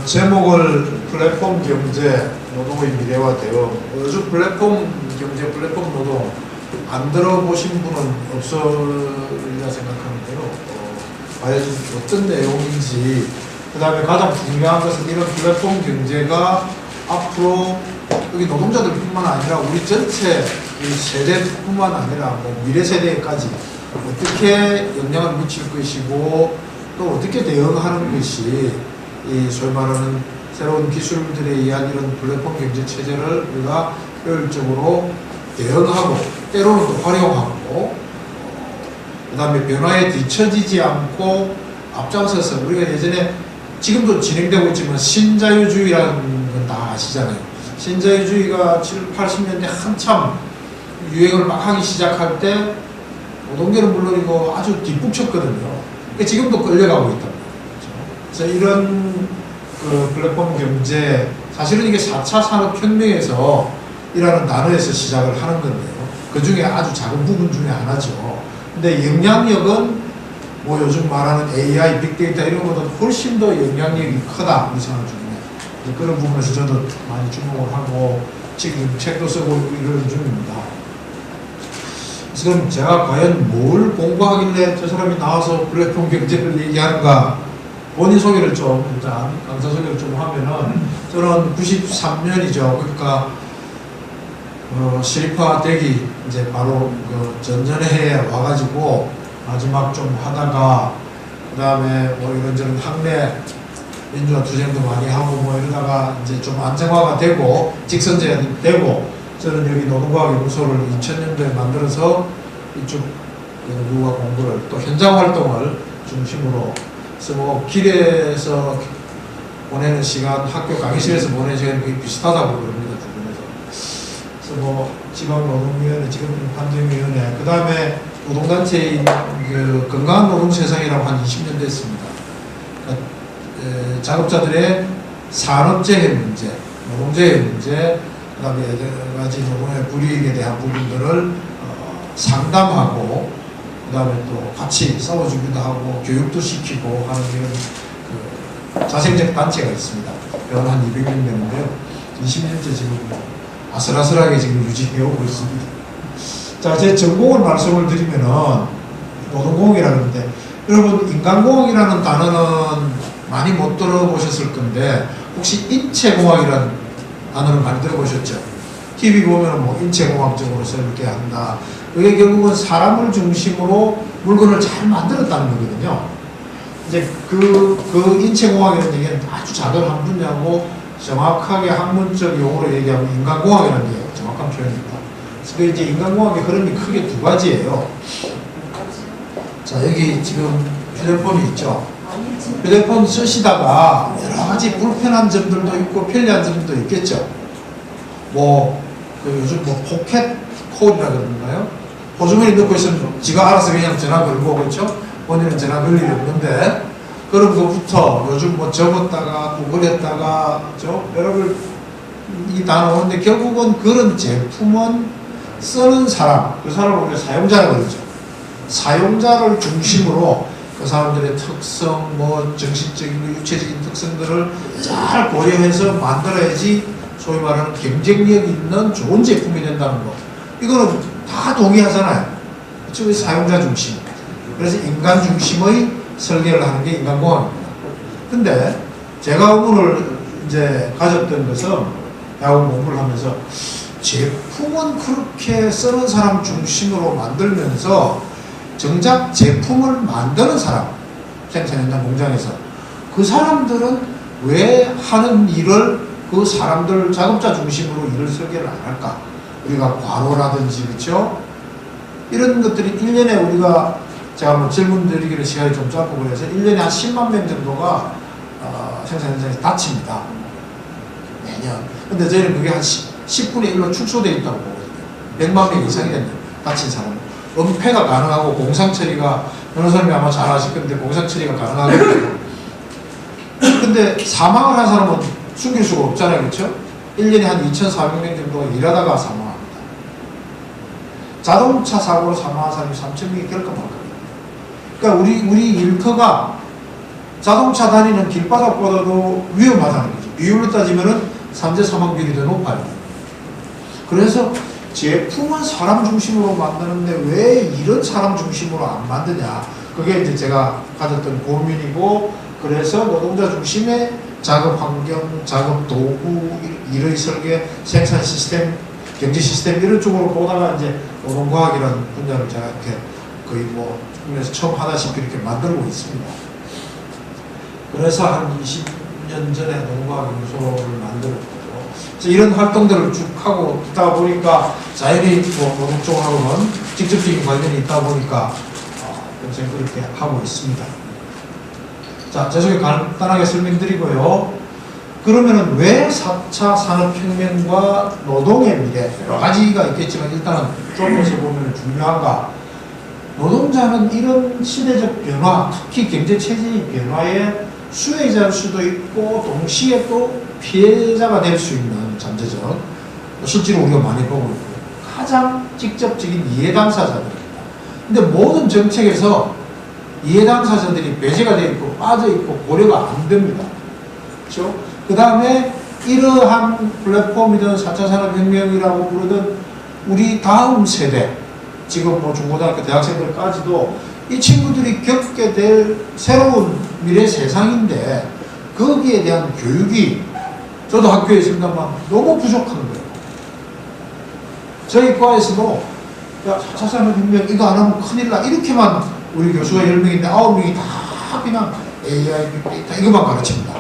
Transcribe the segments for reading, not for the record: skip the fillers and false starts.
제목을 플랫폼 경제, 노동의 미래와 대응. 요즘 플랫폼 경제, 플랫폼 노동 안 들어보신 분은 없으리라 생각하는데요. 과연 어떤 내용인지, 그 다음에 가장 중요한 것은 이런 플랫폼 경제가 앞으로 여기 노동자들뿐만 아니라 우리 전체 이 세대뿐만 아니라 뭐 미래 세대까지 어떻게 영향을 미칠 것이고 또 어떻게 대응하는 것이 이 소위 말하는 새로운 기술들에 의한 이런 플랫폼 경제 체제를 우리가 효율적으로 대응하고 때로는 또 활용하고 그 다음에 변화에 뒤처지지 않고 앞장서서 우리가 예전에 지금도 진행되고 있지만 신자유주의라는 건 다 아시잖아요. 신자유주의가 70, 80년대 한참 유행을 막 하기 시작할 때 노동계는 물론이고 아주 뒷북쳤거든요. 그러니까 지금도 끌려가고 있단 말이죠. 그래서 이런 그 플랫폼 경제, 사실은 이게 4차 산업혁명에서 이라는 단어에서 시작을 하는 건데요. 그 중에 아주 작은 부분 중에 하나죠. 근데 영향력은 뭐 요즘 말하는 AI, 빅데이터 이런 것보다 훨씬 더 영향력이 크다. 우리 생각 중에. 그런 부분에서 저도 많이 주목을 하고 지금 책도 쓰고 이런 중입니다. 그래서 그럼 제가 과연 뭘 공부하길래 저 사람이 나와서 플랫폼 경제를 얘기하는가? 본인 소개를 좀, 일단 강사 소개를 좀 하면은 저는 93년이죠. 그러니까 시립화 되기 이제 바로 그 전전해에 와가지고 마지막 좀 하다가 그 다음에 뭐 이런저런 학내 민주화 투쟁도 많이 하고 뭐 이러다가 이제 좀 안정화가 되고 직선제가 되고 저는 여기 노동과학연구소를 2000년도에 만들어서 이쪽 연구와 공부를 또 현장 활동을 중심으로 그래서 뭐 길에서 보내는 시간, 학교 강의실에서 보내는 시간이 거의 비슷하다고 그럽니다. 주변에서. 그래서 뭐 지방노동위원회, 지금 환경위원회, 그 다음에 노동단체인 그 건강한 노동세상이라고 한 20년 됐습니다. 그러니까 작업자들의 산업재해 문제, 노동재해 문제, 그 다음에 여러 가지 노동의 불이익에 대한 부분들을 상담하고 그 다음에 또 같이 싸워주기도 하고 교육도 시키고 하는 이런 그 자생적 단체가 있습니다. 연 한 200명 되는데요. 20년째 지금 아슬아슬하게 지금 유지해 오고 있습니다. 자, 제 전공을 말씀을 드리면은 노동공학이라는데 여러분 인간공학이라는 단어는 많이 못 들어보셨을 건데 혹시 인체공학이라는 단어를 많이 들어보셨죠? TV 보면은 뭐 인체공학적으로서 이렇게 한다. 그게 결국은 사람을 중심으로 물건을 잘 만들었다는 거거든요. 이제 그 인체공학이라는 얘기는 아주 작은 한 분야고 정확하게 학문적 용어로 얘기하면 인간공학이라는 게 정확한 표현입니다. 그래서 이제 인간공학의 흐름이 크게 두 가지예요. 자, 여기 지금 휴대폰이 있죠. 휴대폰 쓰시다가 여러 가지 불편한 점들도 있고 편리한 점들도 있겠죠. 뭐 요즘 뭐 포켓 콜이라 그러나요? 보조면에 넣고 있으면 지가 알아서 그냥 전화 걸고 그렇죠? 본인은 전화 걸 일이 없는데 그런 것부터 요즘 뭐 접었다가 구글했다가 그렇죠? 여러 걸 이 다 나오는데 결국은 그런 제품은 쓰는 사람, 그 사람을 우리가 사용자라고 그러죠. 사용자를 중심으로 그 사람들의 특성, 뭐 정신적인, 육체적인 특성들을 잘 고려해서 만들어야지 소위 말하는 경쟁력 있는 좋은 제품이 된다는 거. 이거는 다 동의하잖아요. 그렇죠? 사용자 중심. 그래서 인간 중심의 설계를 하는 게 인간공학입니다. 근데 제가 의문을 이제 가졌던 것은 대학원 공부를 하면서 제품은 그렇게 쓰는 사람 중심으로 만들면서 정작 제품을 만드는 사람, 생산 현장 공장에서 그 사람들은 왜 하는 일을 그 사람들 작업자 중심으로 일을 설계를 안 할까? 우리가 과로라든지 그렇죠? 이런 것들이 1년에 우리가 제가 뭐 질문 드리기는 시간이 좀 짧고 그래서 1년에 한 10만 명 정도가 생산 현장에서 다칩니다. 매년. 근데 저희는 그게 한 10분의 1로 축소되어 있다고 보거든요. 100만 명 이상이 된다. 다친 사람은. 은폐가 가능하고 공상 처리가, 변호사님이 아마 잘 아실 건데 공상 처리가 가능하거든요. 근데 사망을 한 사람은 숨길 수가 없잖아요. 그렇죠? 1년에 한 2,400명 정도가 일하다가 사망합니다. 자동차 사고로 사망한 사람이 3,000명이 결코 많거든요. 그러니까 우리 일터가 자동차 다니는 길바닥보다도 위험하다는 거죠. 비율로 따지면은 3대 사망 비율이 더 높아요. 그래서 제품은 사람 중심으로 만드는데 왜 이런 사람 중심으로 안 만드냐. 그게 이제 제가 가졌던 고민이고, 그래서 노동자 중심의 작업 환경, 작업 도구, 일의 설계, 생산 시스템, 경제 시스템 이런 쪽으로 보다가 이제 노동과학이라는 분야를 제가 이렇게 거의 뭐 국내에서 처음 하다시피 이렇게 만들고 있습니다. 그래서 한 20년 전에 노동과학 연구소를 만들었고, 이런 활동들을 쭉 하고 있다 보니까 자연히 뭐 노동 쪽하고는 직접적인 관련이 있다 보니까 평생 그렇게 하고 있습니다. 자, 제 소개 간단하게 설명드리고요. 그러면은 왜 4차 산업혁명과 노동의 미래, 여러 가지가 있겠지만 일단은 좁혀서 보면 중요한가. 노동자는 이런 시대적 변화, 특히 경제체제의 변화에 수혜자일 수도 있고 동시에 또 피해자가 될 수 있는 잠재적, 실제로 우리가 많이 보고 있고 가장 직접적인 이해 당사자들입니다. 근데 모든 정책에서 이해 당사자들이 배제가 되어 있고 빠져 있고 고려가 안 됩니다. 그렇죠? 그 다음에 이러한 플랫폼이든 4차 산업혁명이라고 부르던 우리 다음 세대, 지금 뭐 중고등학교 대학생들까지도 이 친구들이 겪게 될 새로운 미래 세상인데 거기에 대한 교육이, 저도 학교에 있습니다만 너무 부족한 거예요. 저희 과에서도 야, 4차 산업혁명 이거 안 하면 큰일 나, 이렇게만, 우리 교수가 10명인데 9명이 다 그냥 AI, 빅데이터 이것만 가르칩니다.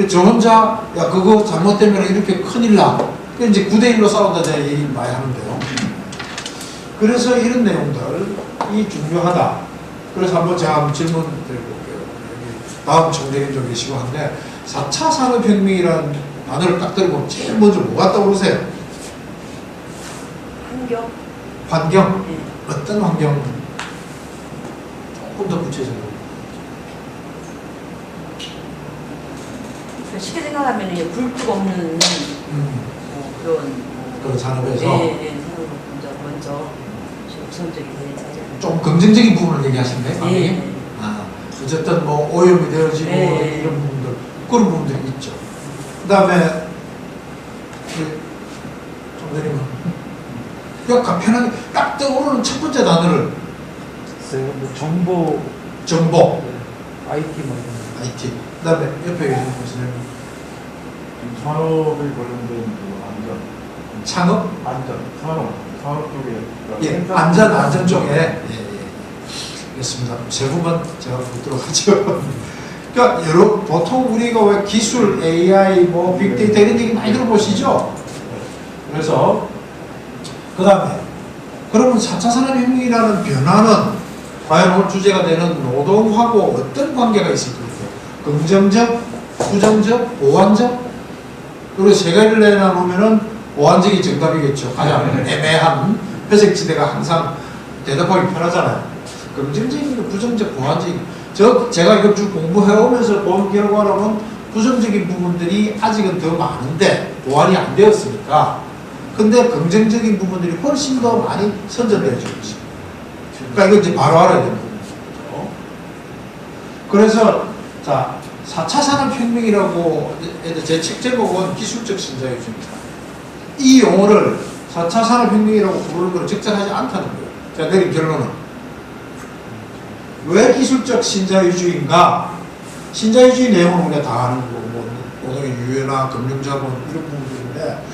저 혼자 야 그거 잘못되면 이렇게 큰일 나, 이제 9대1로 싸운다 제가 얘기 많이 하는데요. 그래서 이런 내용들이 중요하다. 그래서 한번 제가 한번 질문 드려볼게요. 다음 총재님 좀 계시고 한데 4차 산업혁명이라는 단어를 딱 들고 제일 먼저 뭐가 떠오르세요? 환경. 환경? 네. 어떤 환경? 조금 더 구체적으로. 쉽게 생각하면 굴뚝 없는 그런 산업에서 산업을 먼저 우선적인 차지. 좀 긍정적인 부분을 얘기하시는데, 네. 어쨌든 뭐 오염이 되어지고 이런 부분들, 그런 부분들이 있죠. 그 다음에 총재님은 그냥 간편하게 딱 떠오르는 첫 번째 단어를 뭐 정보, IT 뭐 이런 IT. 그 다음에 옆에 계신 교수님 산업에 관련된 그 안전, 창업, 산업 쪽에 예, 안전 쪽에 알겠습니다. 세 분만 제가 묻도록 하죠. 그러니까 보통 우리가 왜 기술, AI, 뭐 빅데이터 이런 얘기 많이 들어보시죠? 그래서 그 다음에 그러면 4차 산업혁명이라는 변화는 과연 오늘 주제가 되는 노동하고 어떤 관계가 있을 것같아요? 긍정적, 부정적, 보완적? 그리고 세 가지를 내놔보면은 보완적이 정답이겠죠. 가장 애매한 회색지대가 항상 대답하기 편하잖아요. 긍정적인, 부정적, 보완적인. 제가 이거 쭉 공부해오면서 본 결과로는 부정적인 부분들이 아직은 더 많은데 보완이 안 되었으니까. 근데 긍정적인 부분들이 훨씬 더 많이 선전되어지고 있습니다. 그러니까 이거 이제 바로 알아야 되는 부분이죠. 그래서 자, 4차 산업혁명이라고 제 책 제목은 기술적 신자유주의입니다. 이 용어를 4차 산업혁명이라고 부르는 건 적절하지 않다는 거예요. 제가 내린 결론은 왜 기술적 신자유주의인가? 신자유주의 내용은 우리가 다 아는 거고, 뭐 노동의 유연화, 금융자본 이런 부분들인데,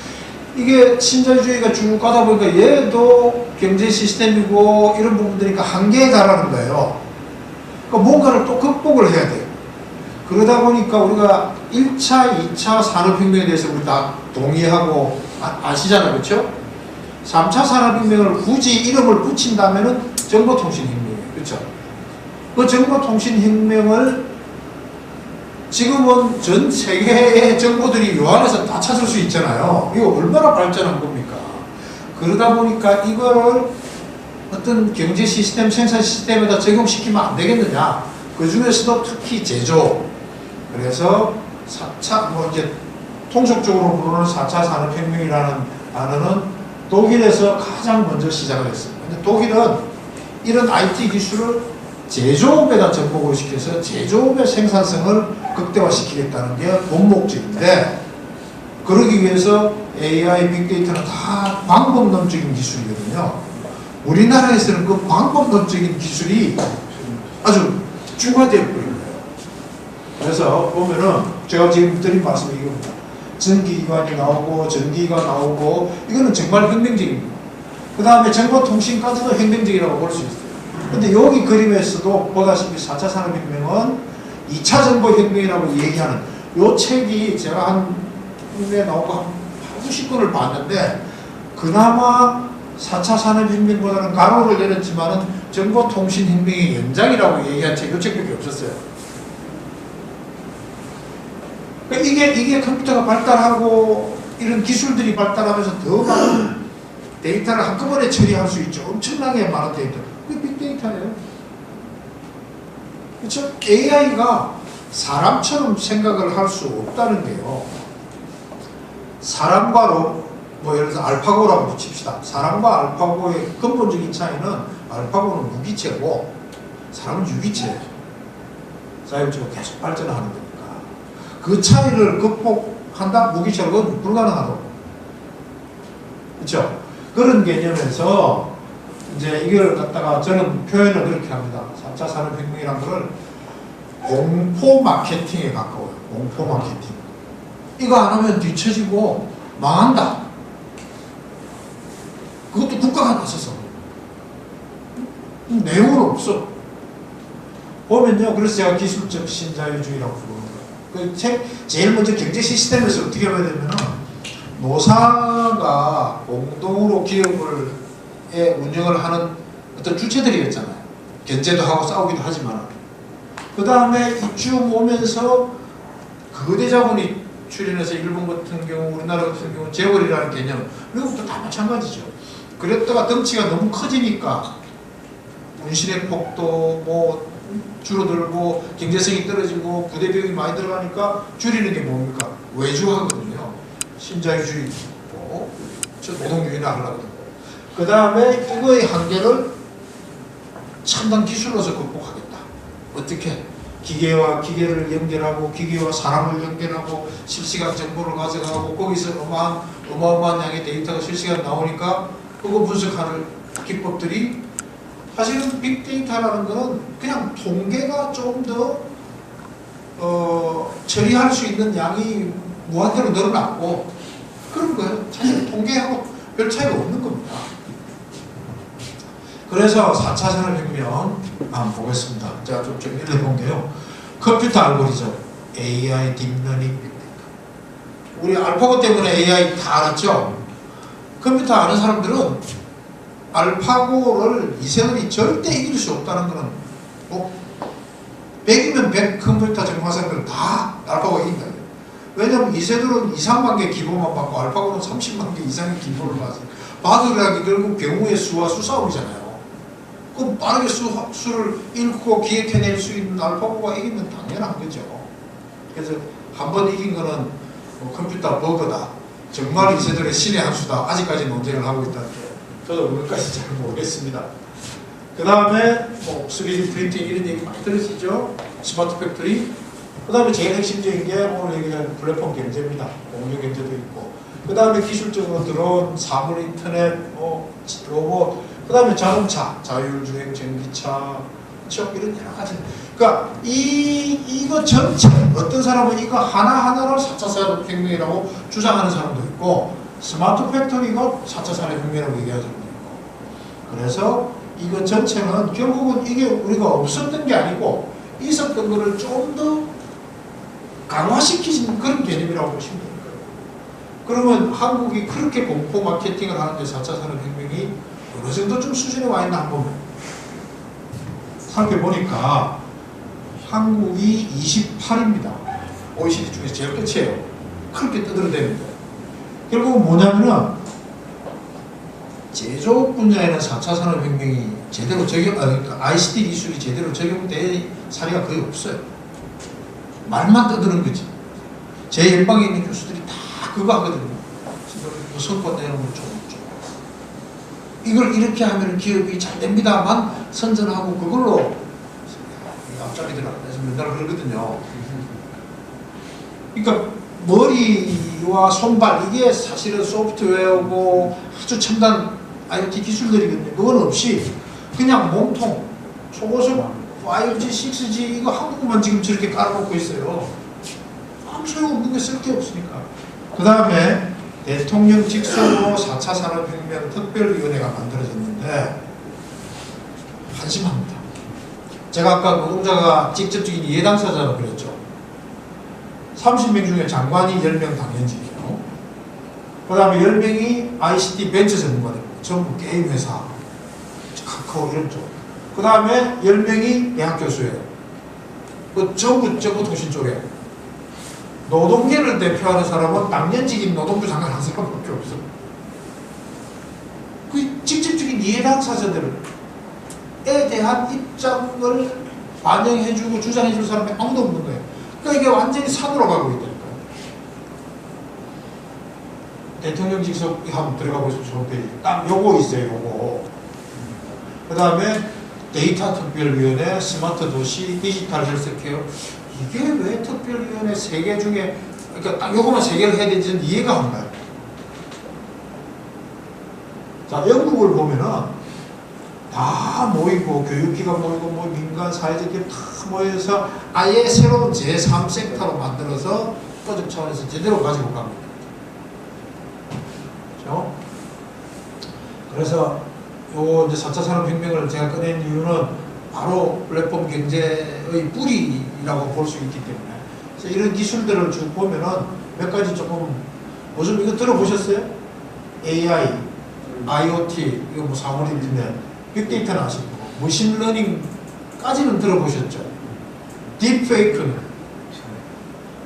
이게 신자유주의가 쭉 가다 보니까 얘도 경제 시스템이고 이런 부분들이니까 한계에 달하는 거예요. 그러니까 뭔가를 또 극복을 해야 돼요. 그러다 보니까 우리가 1차, 2차 산업혁명에 대해서 우리 다 동의하고 아시잖아요. 그렇죠? 3차 산업혁명을 굳이 이름을 붙인다면은 정보통신혁명이에요. 그렇죠? 그 정보통신혁명을 지금은 전 세계의 정보들이 요 안에서 다 찾을 수 있잖아요. 이거 얼마나 발전한 겁니까? 그러다 보니까 이거를 어떤 경제 시스템, 생산 시스템에다 적용시키면 안 되겠느냐. 그 중에서도 특히 제조. 그래서 4차, 뭐 이제 통속적으로 부르는 4차 산업혁명이라는 단어는 독일에서 가장 먼저 시작을 했습니다. 근데 독일은 이런 IT 기술을 제조업에다 접목을 시켜서 제조업의 생산성을 극대화시키겠다는 게 본 목적인데, 그러기 위해서 AI, 빅데이터는 다 방법론적인 기술이거든요. 우리나라에서는 그 방법론적인 기술이 아주 중화되어 버린 거예요. 그래서 보면은 제가 지금 드린 말씀이 이겁니다. 전기기관이 나오고 전기가 나오고 이거는 정말 혁명적입니다. 그 다음에 정보통신까지도 혁명적이라고 볼 수 있어요. 근데 여기 그림에서도 보다시피 4차 산업혁명은 2차 정보혁명이라고 얘기하는 요 책이 제가 한 국내에 나온 거 한 90권을 봤는데, 그나마 4차 산업혁명보다는 가로를 내렸지만은 정보통신혁명의 연장이라고 얘기한 책, 요 책밖에 없었어요. 그러니까 이게 컴퓨터가 발달하고 이런 기술들이 발달하면서 더 많은 데이터를 한꺼번에 처리할 수 있죠. 엄청나게 많은 데이터. 그게 빅데이터예요. 그렇죠? AI가 사람처럼 생각을 할 수 없다는 게요. 사람과 뭐 예를 들어서 알파고라고 붙입시다. 사람과 알파고의 근본적인 차이는 알파고는 무기체고 사람은 유기체예요. 자율적으로 계속 발전하는 거니까. 그 차이를 극복한다? 무기체로 그건 불가능하다고. 그렇죠? 그런 개념에서 이제 이걸 갖다가 저는 표현을 그렇게 합니다. 4차 산업혁명이라는 거를 공포 마케팅에 가까워요. 공포 마케팅. 이거 안 하면 뒤처지고 망한다. 그것도 국가가 나서서. 내용은 없어. 보면요. 그래서 제가 기술적 신자유주의라고 부르는 거예요. 그 책, 제일 먼저 경제 시스템에서 어떻게 해야 되냐면은 노사가 공동으로 기업을 운영을 하는 어떤 주체들이었잖아요. 견제도 하고 싸우기도 하지만. 그 다음에 이쯤 오면서 거대 자본이 출현해서 일본 같은 경우, 우리나라 같은 경우 재벌이라는 개념, 미국도 다 마찬가지죠. 그랬다가 덩치가 너무 커지니까 문신의 폭도 뭐 줄어들고 경제성이 떨어지고 부대 비용이 많이 들어가니까 줄이는 게 뭡니까? 외주화거든요. 신자유주의고 노동주의나 하려고. 그 다음에 이거의 한계를 첨단 기술로서 극복하겠다. 어떻게? 기계와 기계를 연결하고 기계와 사람을 연결하고 실시간 정보를 가져가고 거기서 어마어마한 양의 데이터가 실시간 나오니까 그거 분석하는 기법들이, 사실은 빅데이터라는 거는 그냥 통계가 좀 더 처리할 수 있는 양이 무한대로 늘어났고 그런 거예요. 사실 통계하고 별 차이가 없는 겁니다. 그래서 4차 산업혁명 한번 보겠습니다. 제가 좀 정리를 해본 게요. 컴퓨터 알고리즘, AI, 딥러닝, 빅데이터. 우리 알파고 때문에 AI 다 알았죠? 컴퓨터 아는 사람들은 알파고를 이세돌이 절대 이길 수 없다는 거는 뭐 100이면 100 컴퓨터 전문가들은 다 알파고가 이긴다. 왜냐하면 이세돌은 2, 3만 개 기본만 받고 알파고는 30만 개 이상의 기본을 받아요. 바둑이라는 게 결국 경우의 수와 수싸움이잖아요. 그럼 빠르게 수를 읽고 기획해낼 수 있는 알파고가 이기면 당연한 거죠. 그래서 한 번 이긴 거는 뭐 컴퓨터 버그다. 정말 이세돌의 신의 한 수다. 아직까지 논쟁을 하고 있다는 게 저도 그것까지 잘 모르겠습니다. 그 다음에 뭐 3D 프린팅 이런 얘기 많이 들으시죠? 스마트 팩토리. 그 다음에 제일 핵심적인 게 오늘 얘기하는 플랫폼 경제입니다. 공유 경제도 있고. 그 다음에 기술적으로 들어온 사물 인터넷, 뭐 로봇, 그 다음에 자동차, 자율주행, 전기차, 그렇죠? 이런 여러 가지. 그러니까 이거 전체, 어떤 사람은 이거 하나하나를 4차 산업혁명이라고 주장하는 사람도 있고, 스마트 팩토리가 4차 산업혁명이라고 얘기하는 사람도 있고. 그래서 이거 전체는 결국은 이게 우리가 없었던 게 아니고 있었던 거를 좀 더 강화시키는 그런 개념이라고 보시면 됩니다. 그러면 한국이 그렇게 공포 마케팅을 하는데 4차 산업혁명이 어느 정도 좀 수준에 와 있나 한번 살펴보니까 한국이 28입니다. OECD 중에서 제일 끝이에요. 그렇게 떠들어대는데 결국은 뭐냐면은 제조업 분야에는 4차 산업혁명이 제대로 ICT 기술이 제대로 적용된 사례가 거의 없어요. 말만 떠드는 거지. 제 연방에 있는 교수들이 다 그거 하거든요. 성과 내는 걸 좀. 이걸 이렇게 하면 기업이 잘 됩니다만 선전하고 그걸로 10짜리더라. 그래서 맨날 그러거든요. 그러니까 머리와 손발 이게 사실은 소프트웨어고 아주 첨단 IoT 기술들이거든요. 그건 없이 그냥 몸통 초고속 5G, 6G 이거 한국만 지금 저렇게 깔아놓고 있어요. 아무 소용없는 게 쓸 게 없으니까. 그 다음에 대통령 직속으로 4차 산업혁명 특별위원회가 만들어졌는데 한심합니다. 제가 아까 노동자가 직접적인 이해 당사자라고 그랬죠. 30명 중에 장관이 10명 당연직이에요. 그 다음에 10명이 ICT 벤처 전문가들이고 전부 게임 회사, 카카오 이런 쪽. 그 다음에 10명이 대학 교수예요. 그 전부 정보통신 쪽에. 노동계를 대표하는 사람은 당연직인 노동부 장관 한 사람밖에 없어. 그 직접적인 이해 당사자들에 대한 입장을 반영해주고 주장해줄 사람이 아무도 없는 거예요. 그러니까 이게 완전히 산으로 가고 있다니까요. 대통령 직속 한번 들어가 보시면 홈페이지 딱 요거 있어요. 요거. 그 다음에 데이터 특별위원회, 스마트 도시, 디지털 헬스케어. 이게 왜 특별위원회 3개 중에 그러니까 딱 요거만 3개를 해야 되는지는 이해가 안 가요. 자, 영국을 보면은 다 모이고 교육기관 모이고 뭐 민간 사회적인 다 모여서 아예 새로운 제3섹터로 만들어서 조직 차원에서 제대로 가지고 갑니다. 그렇죠? 그래서 요 이제 4차 산업혁명을 제가 꺼낸 이유는 바로 플랫폼 경제의 뿌리라고 볼 수 있기 때문에 그래서 이런 기술들을 쭉 보면은 몇 가지 조금 요즘 이거 들어보셨어요? AI, IoT 이거 뭐 사물인데 빅데이터는 아시고 머신러닝까지는 들어보셨죠? 딥페이크는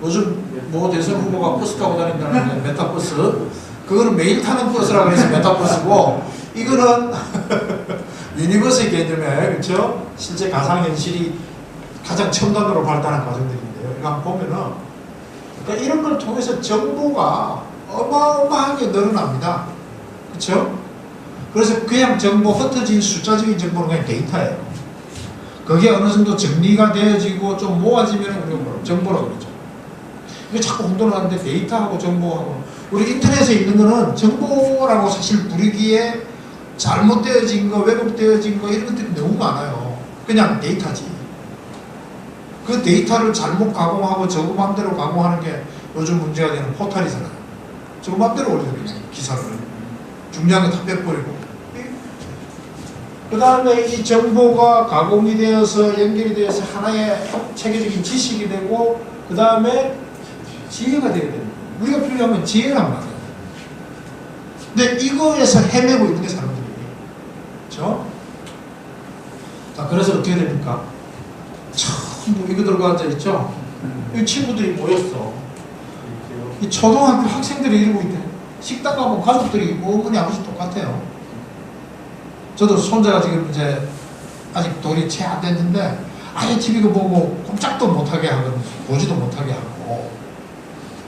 요즘 뭐 대선 후보가 버스 타고 다닌다는 메타버스 그거는 매일 타는 버스라고 해서 메타버스고 이거는 유니버스 개념에 그렇죠? 실제 가상현실이 가장 첨단으로 발달한 과정들인데요. 이거 한번 보면은 그러니까 이런 걸 통해서 정보가 어마어마하게 늘어납니다. 그렇죠? 그래서 그냥 정보, 흩어진 숫자적인 정보는 그냥 데이터예요. 그게 어느 정도 정리가 되어지고 좀 모아지면 우리가 정보라고 그러죠. 이게 자꾸 혼돈하는데 데이터하고 정보하고 우리 인터넷에 있는 거는 정보라고 사실 부르기에 잘못되어진 거, 왜곡되어진 거 이런 것들이 너무 많아요. 그냥 데이터지. 그 데이터를 잘못 가공하고 저거 맘대로 가공하는 게 요즘 문제가 되는 포털이잖아요. 저거 맘대로 올리는 기사를 중요한 거 다 빼버리고 그 다음에 이 정보가 가공이 되어서 연결이 되어서 하나의 체계적인 지식이 되고 그 다음에 지혜가 되어야 됩니다. 우리가 필요한 건 지혜란 말이에요. 근데 이거에서 헤매고 있는 게 사람들이에요. 그렇죠? 자, 그래서 어떻게 됩니까? 전부 이거 들고 앉아있죠? 이 친구들이 모였어. 이 초등학교 학생들이 이러고 있대. 식당 가면 가족들이 어머니 아버지 똑같아요. 저도 손자가 지금 이제 아직 돌이 채 안 됐는데 아예 TV도 보고 꼼짝도 못하게 하거든요. 보지도 못하게 하고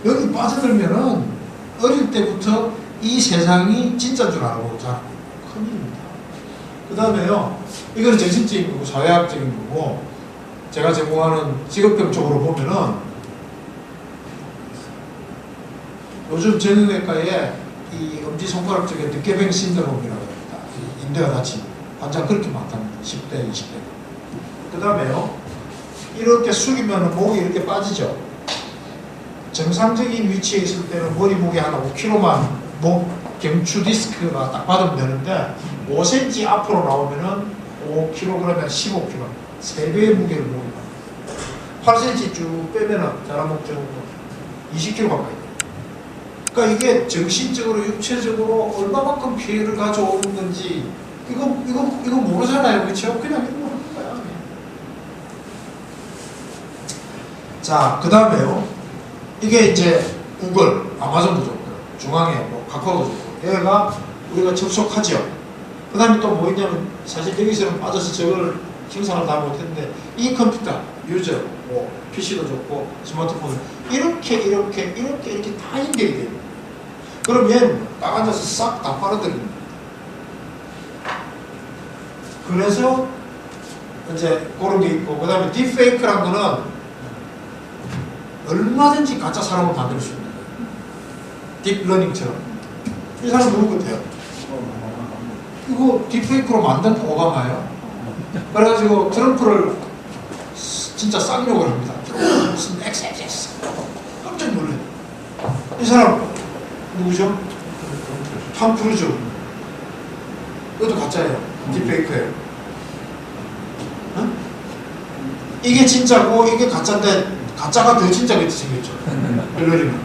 여기 빠져들면은 어릴 때부터 이 세상이 진짜인 줄 알고 자 큰일입니다. 그 다음에요 이거는 정신적인 거고 사회학적인 거고 제가 제공하는 직업병 쪽으로 보면은 요즘 정형외과에 이 엄지손가락 쪽에 늑개병 신드롬이라고 합니다. 인대가 다친 환자가 그렇게 많답니다. 10대, 20대. 그 다음에요 이렇게 숙이면 목이 이렇게 빠지죠. 정상적인 위치에 있을 때는 머리 무게 한 5kg만 목 경추 디스크가 딱 받으면 되는데 5cm 앞으로 나오면은 5kg에 15kg 3배의 무게를 목이 받아요. 8cm 쭉 빼면은 자라목 쪽으로 20kg 가까이 돼요. 그러니까 이게 정신적으로 육체적으로 얼마만큼 피해를 가져오는 건지 이거 모르잖아요. 그렇죠? 그냥 이거 모르는 거야. 자, 그 다음에요. 이게 이제 구글, 아마존도 좋고 중앙에 뭐 카카오도 좋고 얘가 우리가 접속하죠. 그 다음에 또 뭐 있냐면 사실 여기서는 빠져서 저걸 생산을 다 못했는데 이 컴퓨터, 유저, 뭐 PC도 좋고 스마트폰 이렇게 다 연결이 돼요. 그럼 얘는 딱 앉아서 싹 다 빨아들입니다. 그래서 이제 그런 게 있고, 그 다음에 딥페이크란 거는 얼마든지 가짜 사람을 만들 수 있는 거예요. 딥러닝처럼. 이 사람 누구 같아요? 이거 딥페이크로 만든 오바마예요. 그래가지고 트럼프를 진짜 쌍욕을 합니다. 무슨 XXX. 깜짝 놀래요. 이 사람 누구죠? 톰 크루즈. 이것도 가짜예요. 딥페이크예요. 응? 이게 진짜고 이게 가짜인데 가짜가 더 진짜같이 생겼죠. 힐러리는.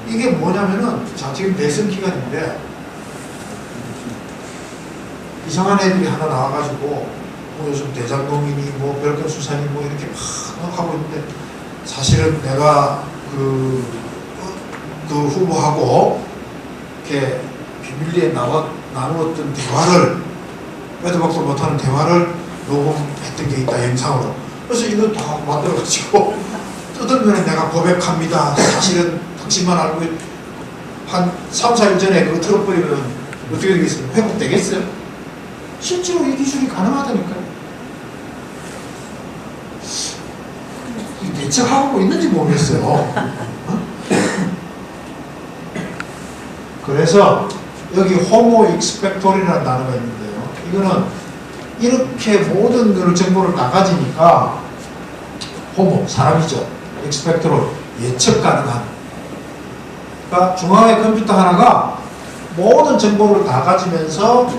이게 뭐냐면은 자 지금 대선 기간인데 이상한 애들이 하나 나와가지고 뭐 요즘 대장동이니 뭐 별건 수사니 뭐 이렇게 막 하고 있는데 사실은 내가 그 후보하고 이렇게 비밀리에 나누었던 대화를 빼도 박도 못하는 대화를 녹음했던 게 있다 영상으로. 그래서 이거 다 만들어가지고 뜯으면 내가 고백합니다. 사실은 당신만 알고 한 3, 4일 전에 그거 틀어버리면 어떻게 되겠어요? 회복되겠어요? 실제로 이 기술이 가능하다니까요. 대책하고 있는지 모르겠어요. 어? 그래서 여기 호모 익스펙토리라는 단어가 있는데요. 이거는 이렇게 모든 정보를 다 가지니까 호모, 사람이죠. 익스펙토로 예측 가능한. 그러니까 중앙에 컴퓨터 하나가 모든 정보를 다 가지면서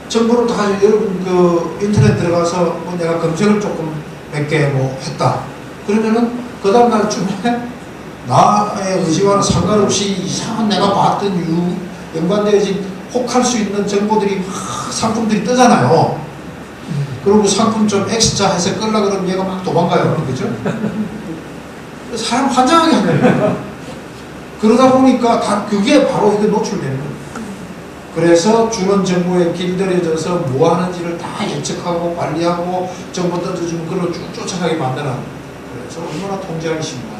정보를 다 가지고 여러분 그 인터넷 들어가서 뭐 내가 검색을 조금 몇 개 뭐 했다. 그러면은 그 다음날 중에 나의 의지와는 상관없이 이상한 내가 봤던 연관되어진 혹할 수 있는 정보들이 막 상품들이 뜨잖아요. 그리고 상품 좀 X자 해서 끌라 그러면 얘가 막 도망가요. 그죠? 사람 환장하게 한다니까. 그러다 보니까 다 그게 바로 이게 노출되는 거예요. 그래서 주는 정보에 길들여져서 뭐 하는지를 다 예측하고 관리하고 정보 던져주면 그걸 쭉 쫓아가게 만드는. 그래서 얼마나 통제하기 쉽나.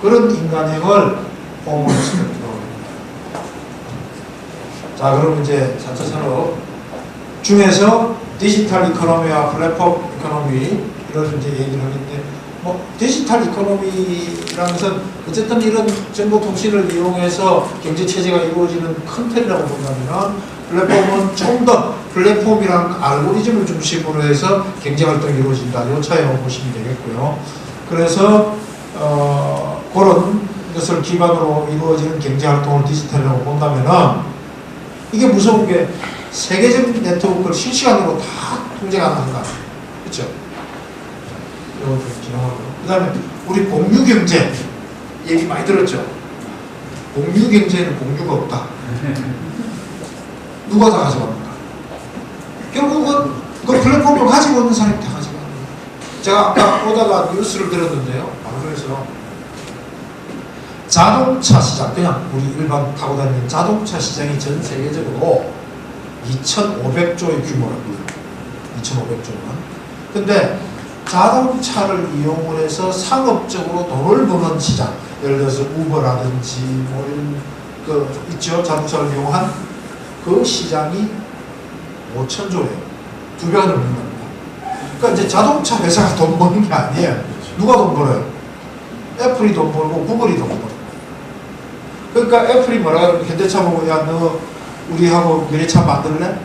그런 인간형을 호모스펙트로. 자, 그럼 이제 4차 산업 중에서 디지털 이코노미와 플랫폼 이코노미 이런 이제 얘기를 하는데, 뭐 디지털 이코노미라는 것은 어쨌든 이런 정보통신을 이용해서 경제 체제가 이루어지는 큰 틀이라고 본다면, 플랫폼은 좀 더 플랫폼이라는 알고리즘을 중심으로 해서 경제 활동이 이루어진다. 이 차이로 보시면 되겠고요. 그래서 그런 것을 기반으로 이루어지는 경제 활동을 디지털이라고 본다면은 이게 무서운 게 세계적 네트워크를 실시간으로 다 통제가 가능하다. 그렇죠? 이거 좀 지나가고요. 그 다음에 우리 공유경제 얘기 많이 들었죠? 공유경제는 공유가 없다. 누가 다 가져갑니까? 결국은 그 플랫폼을 가지고 있는 사람이 다 가져갑니다. 제가 아까 오다가 뉴스를 들었는데요. 방송에서 자동차 시장, 그냥 우리 일반 타고 다니는 자동차 시장이 전 세계적으로 2,500조의 규모랍니다. 2,500조 원. 근데 자동차를 이용을 해서 상업적으로 돈을 버는 시장, 예를 들어서 우버라든지 뭐 이런 그 있죠. 자동차를 이용한 그 시장이 5,000조예요. 2배가 넘는 겁니다. 그러니까 이제 자동차 회사가 돈 버는 게 아니에요. 누가 돈 벌어요? 애플이 돈 벌고 구글이 돈 벌고. 그러니까 애플이 뭐라 그러면 현대차 보고 야 너 우리하고 미래차 만들래?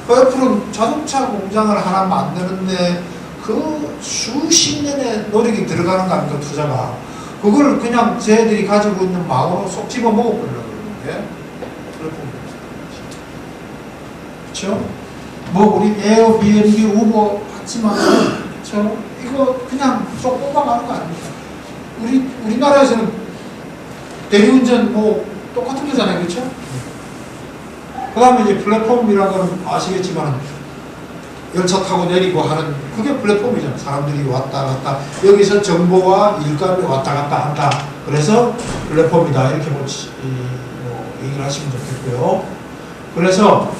그 애플은 자동차 공장을 하나 만드는데 그 수십 년의 노력이 들어가는 거 아닙니까? 투자가. 그걸 그냥 쟤들이 가지고 있는 마음으로 쏙 집어 먹어버리려고 그러는 게 그렇죠? 뭐 우리 에어비앤비 우버 같지만 그렇죠? 이거 그냥 쏙 뽑아가는 거 아닙니까? 우리나라에서는 대리운전 뭐 똑같은 거잖아요, 그렇죠? 그 다음에 이제 플랫폼이라는 건 아시겠지만 열차 타고 내리고 하는 그게 플랫폼이잖아요. 사람들이 왔다 갔다 여기서 정보와 일감이 왔다 갔다 한다. 그래서 플랫폼이다 이렇게 뭐 얘기를 하시면 좋겠고요. 그래서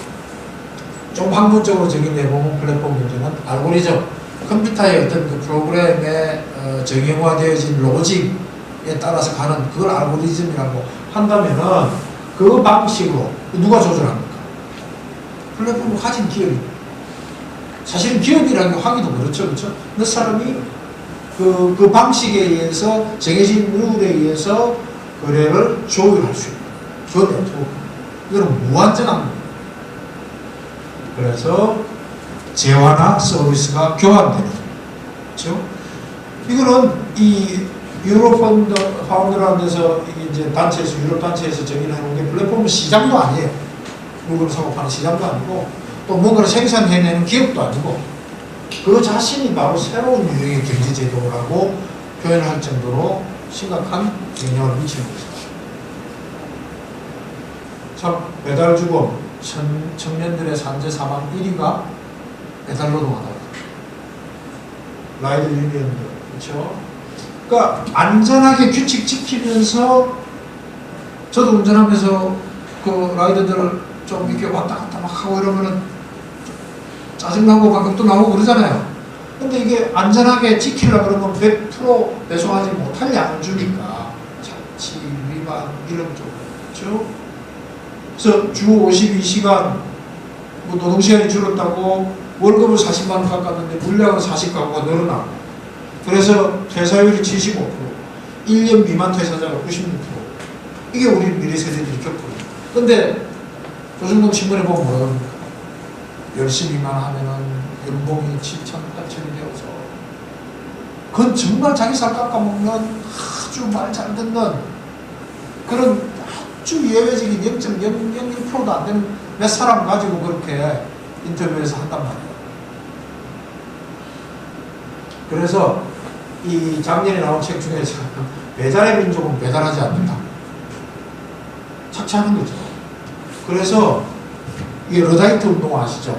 좀 학문적으로 정의해보면 플랫폼 문제는 알고리즘, 컴퓨터의 어떤 그 프로그램에 정형화되어진 로직에 따라서 가는 그걸 알고리즘이라고 한다면은 그 방식으로 누가 조절합니까? 플랫폼을 가진 기업이. 사실은 기업이라는 게 하기도 그렇죠. 그렇죠? 몇 사람이 그 방식에 의해서 정해진 룰에 의해서 거래를 조율할 수 있는 그 네트워크. 이거는 무한정한 겁니다. 그래서 재화나 서비스가 교환되는 그렇죠? 이거는 이 유럽 파운드라는 데서 이게 이제 단체에서 유럽 단체에서 정의를 해놓은 게 플랫폼은 시장도 아니에요. 물건을 사고 파는 시장도 아니고 또 뭔가를 생산해내는 기업도 아니고 그 자신이 바로 새로운 유형의 경제 제도라고 표현할 정도로 심각한 영향을 미치는 것입니다. 참 배달 주고 청년들의 산재 사망 1위가 배달 노동하다. 라이드 유니언들 그렇죠? 그러니까 안전하게 규칙 지키면서 저도 운전하면서 그 라이더들을 좀 이렇게 왔다 갔다 막 하고 이러면은 짜증나고 가격도 나오고 그러잖아요. 근데 이게 안전하게 지키려고 그러면 100% 배송하지 못할 양을 주니까 자치, 위반 이런 쪽 그렇죠? 그래서 주 52시간 뭐 노동시간이 줄었다고 월급을 40만 원 깎았는데 물량은 40가구가 늘어나고 그래서 퇴사율이 75%, 1년 미만 퇴사자가 96%. 이게 우리 미래 세대들이 겪거든요. 근데 조중동 신문에 보면 뭐랍니까? 열심히만 하면은 연봉이 7천, 8천이 되어서 그건 정말 자기 살 깎아먹는 아주 말 잘 듣는 그런 아주 예외적인 0.001%도 안 되는 몇 사람 가지고 그렇게 인터뷰에서 한단 말이에요. 그래서 이 작년에 나온 책 중에서 배달의 민족은 배달하지 않는다. 착취하는 거죠. 그래서 이게 러다이트 운동 아시죠?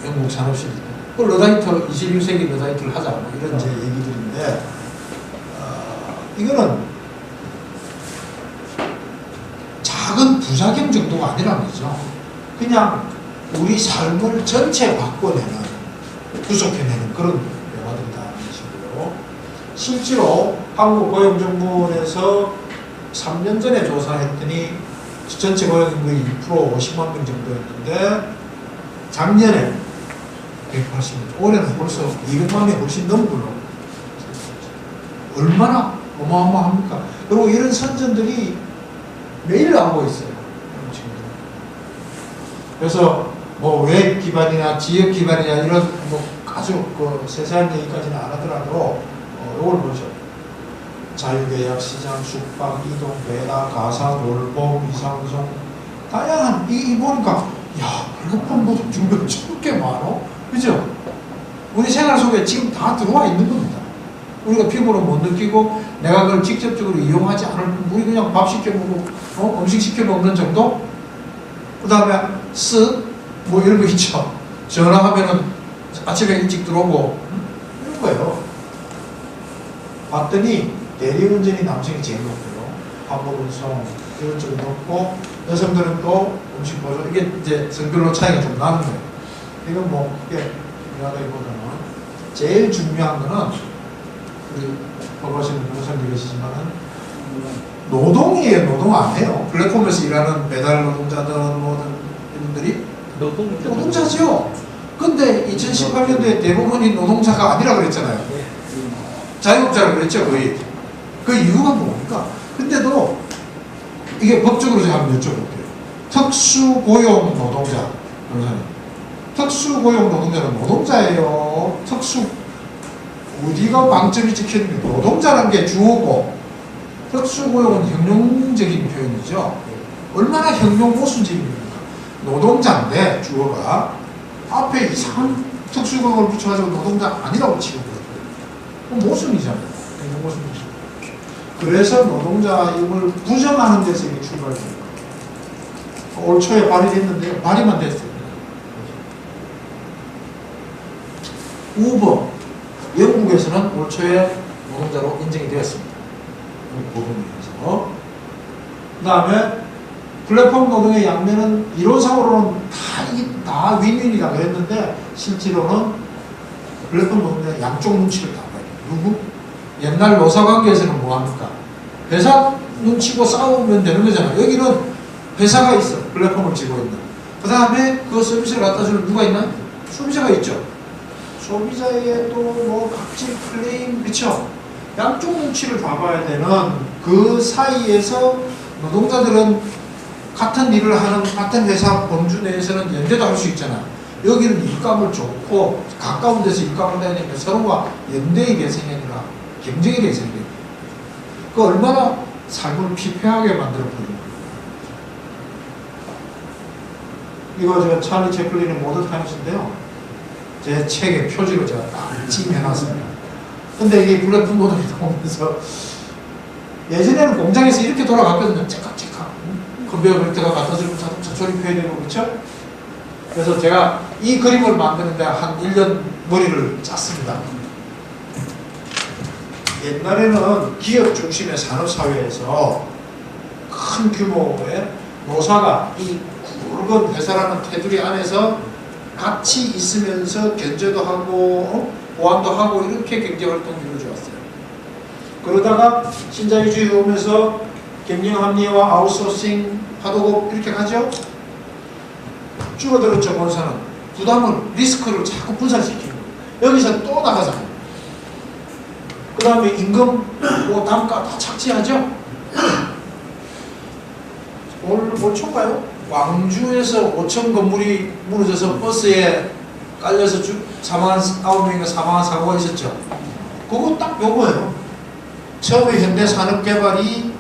영국 산업시대. 그 러다이트 21세기 러다이트를 하자 뭐 이런 제 얘기들인데 이거는 작은 부작용 정도가 아니라는 거죠. 그냥 우리 삶을 전체 바꿔내는 구속해내는 그런 영화들이라는 것이고요. 실제로 한국고용정보원에서 3년 전에 조사했더니 전체 고용인구의 2% 50만 명 정도였는데 작년에 180명, 올해는 벌써 200만 명이 훨씬 넘고요. 얼마나 어마어마합니까? 그리고 이런 선전들이 매일 나오고 있어요. 그래서 뭐 웹 기반이나 지역 기반이나 이런 뭐 아주 그 세세한 얘기까지는 안 하더라도 이걸 보죠. 자유계약, 시장, 숙박, 이동, 배달, 가사, 돌봄, 이상송 다양한 이 보니까 야 플랫폼 노동 종류가 저렇게 많어? 그죠? 우리 생활 속에 지금 다 들어와 있는 겁니다. 우리가 피부로 못 느끼고 내가 그걸 직접적으로 이용하지 않을 우리 그냥 밥 시켜 먹고 음식 시켜 먹는 정도? 그 다음에 뭐 이런 거 있죠. 전화하면은 아침에 일찍 들어오고 이런 거예요. 봤더니 대리운전이 남성이 제일 높고요. 화물운송 이런 쪽이 높고 여성들은 또 음식 보조 이게 이제 성별로 차이가 좀 나는 거예요. 이건 뭐 이게 이야기보다는 제일 중요한 거는 우리 보시는 변호사님 계시지만은 노동이에요. 노동 안 해요. 플랫폼에서 일하는 배달 노동자들은 모든 이분들이 노동자죠. 근데 2018년도에 대부분이 노동자가 아니라 그랬잖아요. 자영업자라 그랬죠. 거의. 그 이유가 뭡니까? 근데도 이게 법적으로 제가 한번 여쭤볼게요. 특수고용 노동자 변호사님. 특수고용 노동자는 노동자예요. 어디가 방점이 찍혀있는 게 노동자라는 게 주어고 특수고용은 형용적인 표현이죠. 얼마나 형용 모순적입니까? 노동자인데 주어가 앞에 이상한 특수고용을 붙여가지고 노동자 아니라고 치고 그래요. 모순이잖아요. 형용 모순이죠. 그래서 노동자임을 부정하는 데서 이게 출발됩니다. 올 초에 발의됐는데요. 발의만 됐어요. 우버 영국에서는 올 초에 노동자로 인정이 되었습니다. 보도에서. 그 다음에 플랫폼 노동의 양면은 이론상으로는 다 윈윈이라 그랬는데 실제로는 플랫폼 노동의 양쪽 눈치를 다 봐요. 누구? 옛날 노사관계에서는 뭐합니까? 회사 눈치고 싸우면 되는 거잖아요. 여기는 회사가 있어. 플랫폼을 쥐고 있는. 그 다음에 그 서비스를 갖다 주는 누가 있나? 소비자가 있죠. 소비자의 또 뭐 각질 클레임, 그렇죠. 양쪽 눈치를 봐봐야 되는 그 사이에서 노동자들은 같은 일을 하는 같은 회사 범주 내에서는 연대도 할 수 있잖아. 여기는 일감을 좋고 가까운 데서 일감을 해야 되니까 서로가 연대의 개성이 아니라 경쟁의 개성이 됩니다. 그 얼마나 삶을 피폐하게 만들어버리는 거예요. 이거 제가 찰리 채플린의 모던 타임스인데요. 제 책의 표지로 제가 딱 찍어놨습니다. 근데 이게 블랙폰 노동이 나오면서 예전에는 공장에서 이렇게 돌아갔거든요. 째깍째깍. 컨베이어 벨트가 갖다 주면 자동차 조립해야 되고, 그렇죠? 그래서 제가 이 그림을 만드는데 한 1년 머리를 짰습니다. 옛날에는 기업 중심의 산업사회에서 큰 규모의 노사가 이 굵은 회사라는 테두리 안에서 같이 있으면서 견제도 하고 보완도 하고 이렇게 경제활동이 이루어져 왔어요. 그러다가 신자유주의 오면서 경영 합리화, 아웃소싱, 하도급 이렇게 가죠. 줄어들었죠. 본사는 부담을, 리스크를 자꾸 분산시키고 여기서 또 나가잖아요. 그 다음에 임금, 뭐 단가 다 착취하죠. 오늘 뭐 초가요? 광주에서 5층 건물이 무너져서 버스에 깔려서 사망한 9명인가 사망한 사고가 있었죠. 그거 딱 요거예요. 처음에 현대산업개발이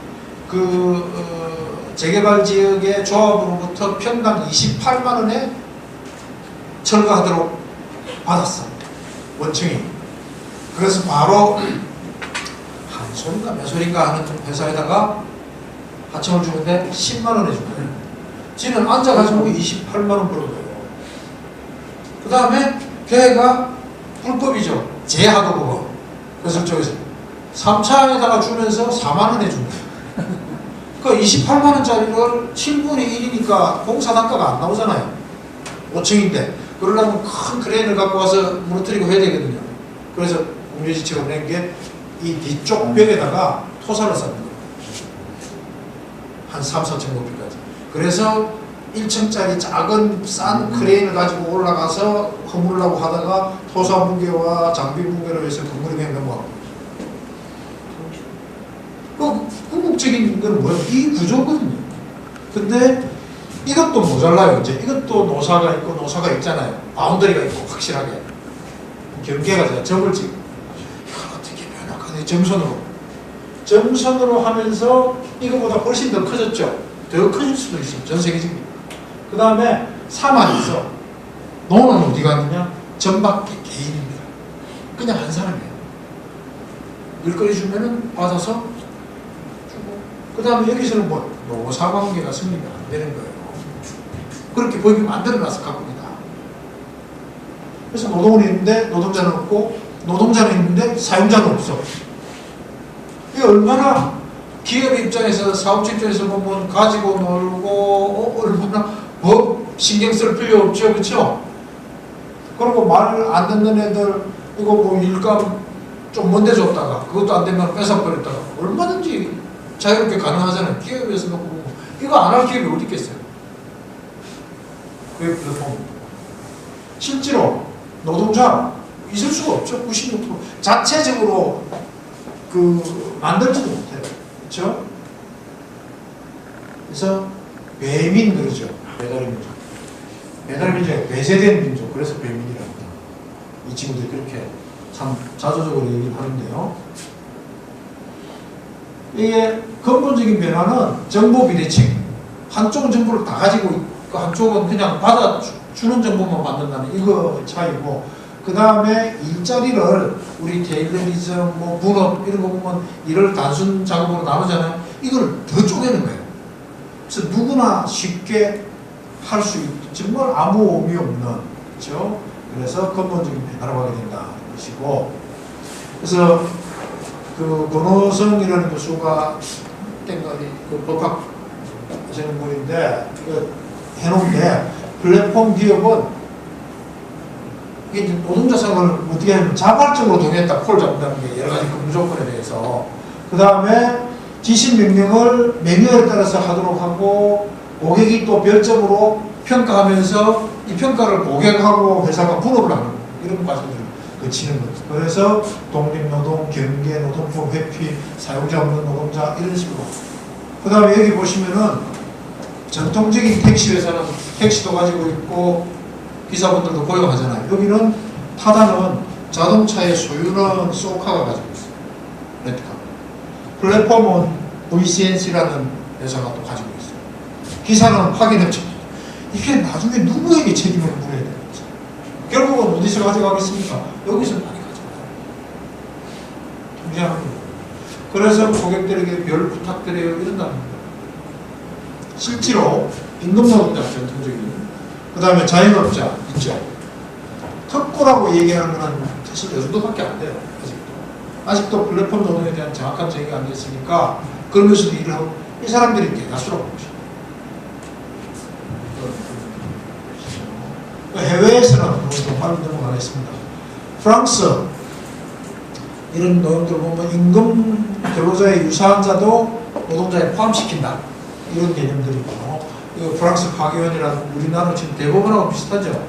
재개발 지역의 조합으로부터 평당 28만 원에 철거하도록 받았어. 원청이. 그래서 바로 한 소리인가 몇 소리인가 하는 회사에다가 하청을 주는데 10만 원에 준 거예요. 지는 앉아가지고 28만 원 벌은 거예요. 그 다음에 걔가 불법이죠. 제하도 그거. 그래서 저기서 3차에다가 주면서 4만 원에 준 거예요. 그 28만 원짜리를 7분의 1이니까 공사 단가가 안 나오잖아요. 5층인데. 그러려면 큰 크레인을 갖고 와서 무너뜨리고 해야 되거든요. 그래서 공유지책을 낸 게 이 뒤쪽 벽에다가 토사를 쌓는 거예요. 한 3, 4층 높이까지. 그래서 1층짜리 작은 싼 크레인을 가지고 올라가서 허물으려고 하다가 토사 붕괴와 장비 붕괴로 해서 건물이 그냥 넘어가고. 그 궁극적인 건 뭐예요? 이 구조거든요. 근데 이것도 모자라요. 이제 이것도 노사가 있고 노사가 있잖아요. 바운더리가 있고 확실하게. 경계가 제가 점을 찍고. 어떻게 변화가 점선으로 하면서 이거보다 훨씬 더 커졌죠. 더 커질 수도 있어요. 전 세계적으로. 그 다음에 사만 있어. 노는 어디 갔느냐? 전밖에 개인입니다. 그냥 한 사람이에요. 일거리 주면은 받아서 주고. 그 다음에 여기서는 뭐 노사관계가 성립이 안 되는 거예요. 그렇게 법이 만들어놔서 갖고입니다. 그래서 노동은 있는데 노동자는 없고, 노동자는 있는데 사용자는 없어. 이게 얼마나 기업 입장에서, 사업주 입장에서 보면 가지고 놀고, 얼마나 법 신경 쓸 필요 없죠. 그렇죠? 그리고 말 안 듣는 애들, 이거 뭐 일감 좀 먼데 줬다가, 그것도 안 되면 뺏어버렸다가, 얼마든지 자유롭게 가능하잖아요. 기업에서 놓고 보면. 이거 안 할 기업이 어디 있겠어요? 그게 플랫폼. 실제로 노동자 있을 수가 없죠. 96% 자체적으로 만들지도 못해요. 그렇죠? 그래서 배민 그러죠. 배달의 민족. 배달의 민족이 배제된 민족. 그래서 배민이라고 합니다. 이 친구들이 그렇게 참 자조적으로 얘기를 하는데요. 이게 근본적인 변화는 정보 비대칭. 한쪽은 정보를 다 가지고 있고 한쪽은 그냥 받아주는 정보만 만든다는 이거 차이고, 그 다음에 일자리를 우리 테일러리즘, 뭐 분업 이런 거 보면 일을 단순 작업으로 나누잖아요. 이걸 더 쪼개는 거예요. 그래서 누구나 쉽게 할 수 정말 아무 의미 없는, 그렇죠? 그래서 근본적인 변화로 가게 된다는 것이고, 그래서 그 권호성이라는 교수가 그 법학 하시는 분인데 해놓은 게, 플랫폼 기업은 이게 노동자 생활을 어떻게 하면 자발적으로 동의했다, 콜 잡는다는 게 여러 가지 근무 조건에 대해서. 그 다음에 지시 명령을 매뉴얼에 따라서 하도록 하고, 고객이 또 별점으로 평가하면서 이 평가를 고객하고 회사가 분업을 하는 거 이런 과정들을 거치는 거죠. 그래서 독립노동, 경계노동법 회피, 사용자 없는 노동자 이런 식으로. 그 다음에 여기 보시면은 전통적인 택시 회사는 택시도 가지고 있고 기사분들도 고용하잖아요. 여기는 타다는 자동차의 소유는 소카가 가지고 있어요. 렌트카. 플랫폼은 VCNC라는 회사가 또 가지고 있어요. 기사는 확인했죠. 이게 나중에 누구에게 책임을 물어야 되는 거죠. 결국은 어디서 가져가겠습니까? 여기서 많이 가져가요. 통제하는 거예요. 그래서 고객들에게 별 부탁드려요 이런다는 거예요. 실제로 임금노동자 전통적인 그 다음에 자영업자 있죠. 특고라고 얘기하는 건 사실 이 정도밖에 안 돼요. 아직도 플랫폼 노동에 대한 정확한 정의가 안 됐으니까 그러면서도 일을 하고 이 사람들이 대다수라고 보시죠. 해외에서는 그것도 빨리 넘어가겠습니다. 프랑스 이런 노동들 보면 임금 근로자의 유사한 자도 노동자에 포함시킨다 이런 개념들이 있고 프랑스 파견이라는 우리나라 지금 대법원하고 비슷하죠.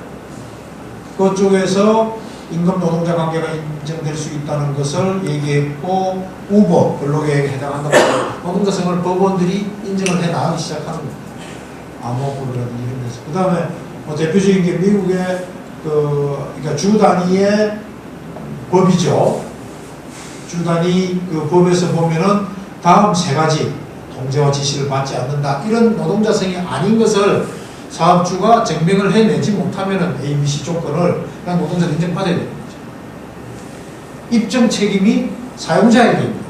그쪽에서 임금 노동자 관계가 인정될 수 있다는 것을 얘기했고 우버 근로계획에 해당한다고 노동자성을 법원들이 인정을 해 나가기 시작하는 겁니다. 암호법이라든지 이런 데서. 그 다음에 뭐 대표적인 게 미국의 그러니까 주 단위의 법이죠. 주 단위 그 법에서 보면은 다음 세 가지 통제와 지시를 받지 않는다. 이런 노동자성이 아닌 것을 사업주가 증명을 해내지 못하면은 A, B, C 조건을 그냥 노동자를 인정받아야 되는 거죠. 입증 책임이 사용자에게 있는 거예요.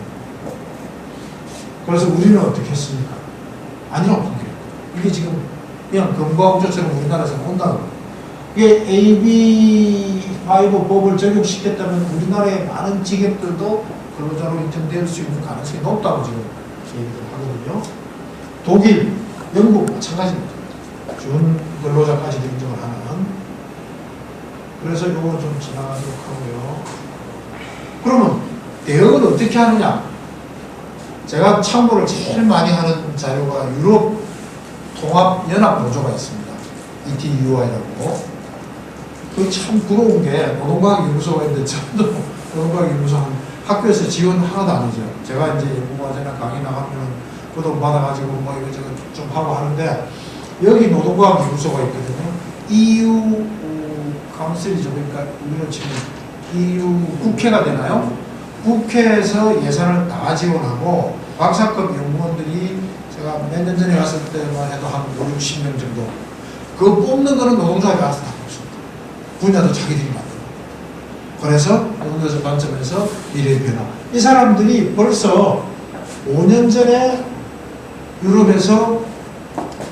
그래서 우리는 어떻게 했습니까? 아니라고 판결했고 이게 지금 그냥 금과공조처럼 우리나라에서 온다는 거예요. 이게 AB5 법을 적용시켰다면 우리나라의 많은 직업들도 근로자로 인정될 수 있는 가능성이 높다고 지금 얘기를 하거든요. 독일, 영국 마찬가지입니다. 준 근로자까지도 인정을 하는. 그래서 요거는 좀 지나가도록 하고요. 그러면 대응을 어떻게 하느냐? 제가 참고를 제일 많이 하는 자료가 유럽 통합연합노조가 있습니다. ETUI라고. 그게 참 부러운 게 노동과학연구소가 있는데 저도 노동과학연구소 학교에서 지원 하나도 아니죠. 제가 이제 연구과제나 강의 나가면 그돈 받아가지고 뭐 이것저것 좀 하고 하는데 여기 노동과학연구소가 있거든요. EU 카운슬이죠. 그러니까 우리는 지금 EU 국회가 되나요? 국회에서 예산을 다 지원하고 박사급 연구원들이 제가 몇 년 전에 갔을 때만 해도 한 5, 60명 정도. 그거 뽑는 거는 노동자가 알아서 다 뽑습니다. 분야도 자기들이 만들고. 그래서 노동자 관점에서 미래의 변화. 이 사람들이 벌써 5년 전에 유럽에서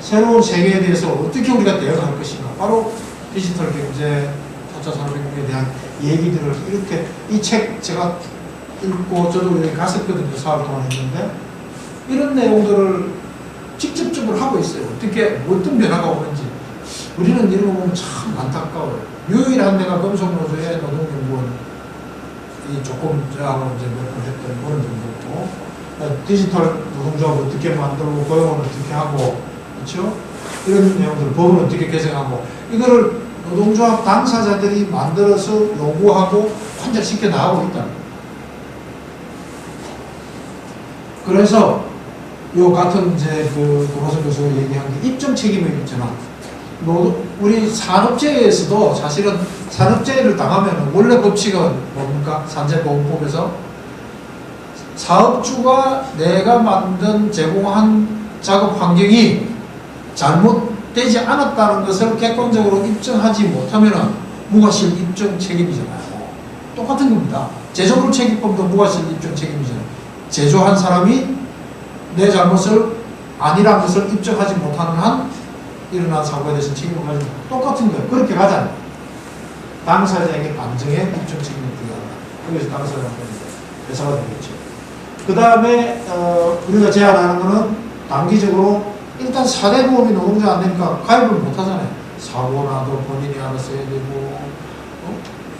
새로운 세계에 대해서 어떻게 우리가 대응할 것인가. 바로 디지털 경제, 4차 산업혁명에 대한 얘기들을 이렇게 이 책 제가 읽고 저도 여기 갔었거든요. 4월 동안 했는데 이런 내용들을 직접적으로 하고 있어요. 어떻게 어떤 변화가 오는지. 우리는 이런 거 보면 참 안타까워요. 유일한 데가 금속노조의 노동연구원이 조금 저하고 이제 몇 번 했던 그런 정도고 디지털 노동조합을 어떻게 만들고 고용을 어떻게 하고 그렇죠? 이런 내용들 법을 어떻게 개정하고 이거를 노동조합 당사자들이 만들어서 요구하고 관철시켜 나가고 있다. 그래서 요 같은 이제 그 도마선 교수가 얘기한 게 입증 책임이 있잖아. 우리 산업재해에서도 사실은 산업재해를 당하면 원래 법칙은 뭡니까? 산재보험법에서 사업주가 내가 만든 제공한 작업 환경이 잘못되지 않았다는 것을 객관적으로 입증하지 못하면 무과실 입증 책임이잖아요. 똑같은 겁니다. 제조물 책임법도 무과실 입증 책임이잖아요. 제조한 사람이 내 잘못을 아니라는 것을 입증하지 못하는 한 일어난 사고에 대해서 책임을 가지고 똑같은 거예요. 그렇게 가잖아요. 당사자에게 반증의 입증 책임을 부여한다. 그래서 당사자한테 회사가 되겠죠. 그 다음에 우리가 제안하는 거는 단기적으로 일단 4대 보험이 노동자 안 되니까 가입을 못 하잖아요. 사고 나도 본인이 알아서 해야 되고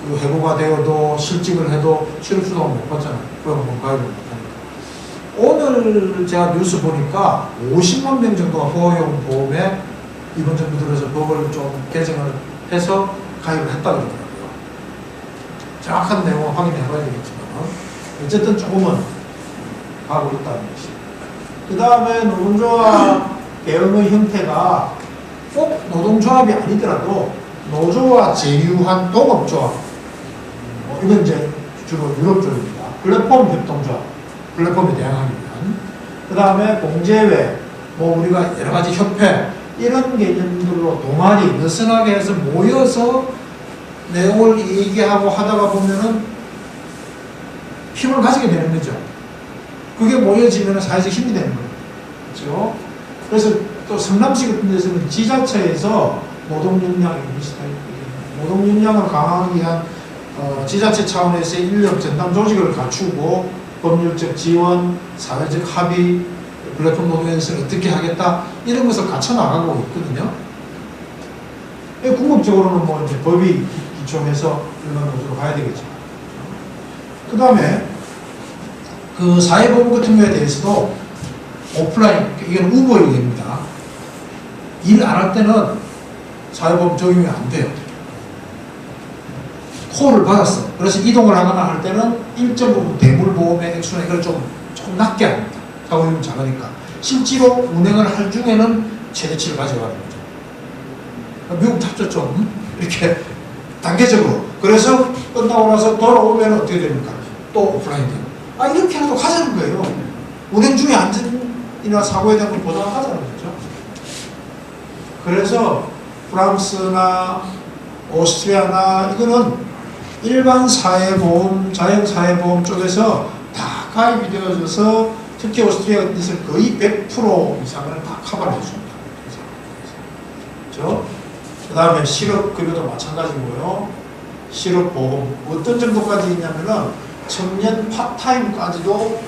그리고 해고가 되어도 실직을 해도 실업수당을 못 받잖아요. 그럼 뭐 가입을 못 하니까. 오늘 제가 뉴스 보니까 50만 명 정도가 보험 보험에 이번 정부 들어서 법을 좀 개정을 해서 가입을 했다 그러더라고요. 정확한 내용은 확인해봐야 되겠지만 어쨌든 조금은 하고 있다는 것입니다. 그 다음에 노동조합 대응의 형태가 꼭 노동조합이 아니더라도 노조와 제휴한 동업조합, 이건 이제 주로 유럽 쪽입니다. 플랫폼 협동조합, 플랫폼에 대항하기 위한. 그 다음에 공제회, 뭐 우리가 여러 가지 협회, 이런 개념들로 동아리, 느슨하게 해서 모여서 내용을 얘기하고 하다가 보면은 힘을 가지게 되는 거죠. 그게 모여지면 사회적 힘이 되는 거예요. 그렇죠? 그래서 또 성남시 같은 데서는 지자체에서 노동역량을 강화하기 위한 지자체 차원에서의 인력 전담 조직을 갖추고 법률적 지원, 사회적 합의, 플랫폼 노동에서 어떻게 하겠다 이런 것을 갖춰 나가고 있거든요. 궁극적으로는 뭐 이제 법이 기초해서 일반 노조로 가야 되겠죠. 그 다음에 그 사회보험 같은 거에 대해서도 오프라인, 이건 우버의 얘기입니다. 일 안 할 때는 사회보험 적용이 안 돼요. 콜을 받았어. 그래서 이동을 하거나 할 때는 일정 부분 대물보험의 액수는 이걸 조금 낮게 합니다. 사고율이 작으니까. 실제로 운행을 할 중에는 최대치를 가져가는 거죠. 미국 탑죠 좀 이렇게 단계적으로. 그래서 끝나고 나서 돌아오면 어떻게 됩니까? 또 오프라인 돼요. 이렇게라도 하자는 거예요. 운행 중에 안전이나 사고에 대한 걸 보장하자는 거죠. 그래서 프랑스나 오스트리아나 이거는 일반 사회보험, 자연사회보험 쪽에서 다 가입이 되어져서 특히 오스트리아 같은 데서는 거의 100% 이상을 다 커버를 해줍니다. 그렇죠? 그 다음에 실업급여도 마찬가지고요. 실업보험 어떤 정도까지 있냐면은 청년 파타임까지도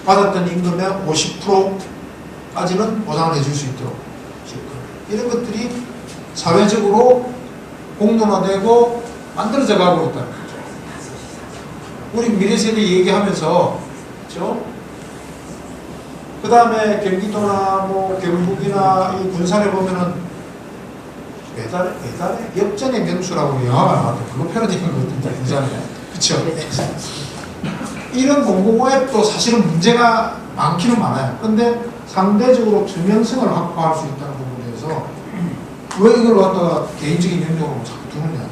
받았던 임금의 50%까지는 보장을 해줄 수 있도록 이런 것들이 사회적으로 공론화되고 만들어져 가고 있다는 거죠. 우리 미래세대 얘기하면서 그렇죠? 그 다음에 경기도나 뭐 경북이나 이 군산에 보면은 매달에 역전의 명수라고 영화가 나왔던 그거 패러디한 거 같은데 군산에 그렇죠? 이런 공공오앱도 사실은 문제가 많기는 많아요. 근데 상대적으로 투명성을 확보할 수 있다는 부분에 대해서 왜 이걸 갖다가 개인적인 영역으로 자꾸 두느냐.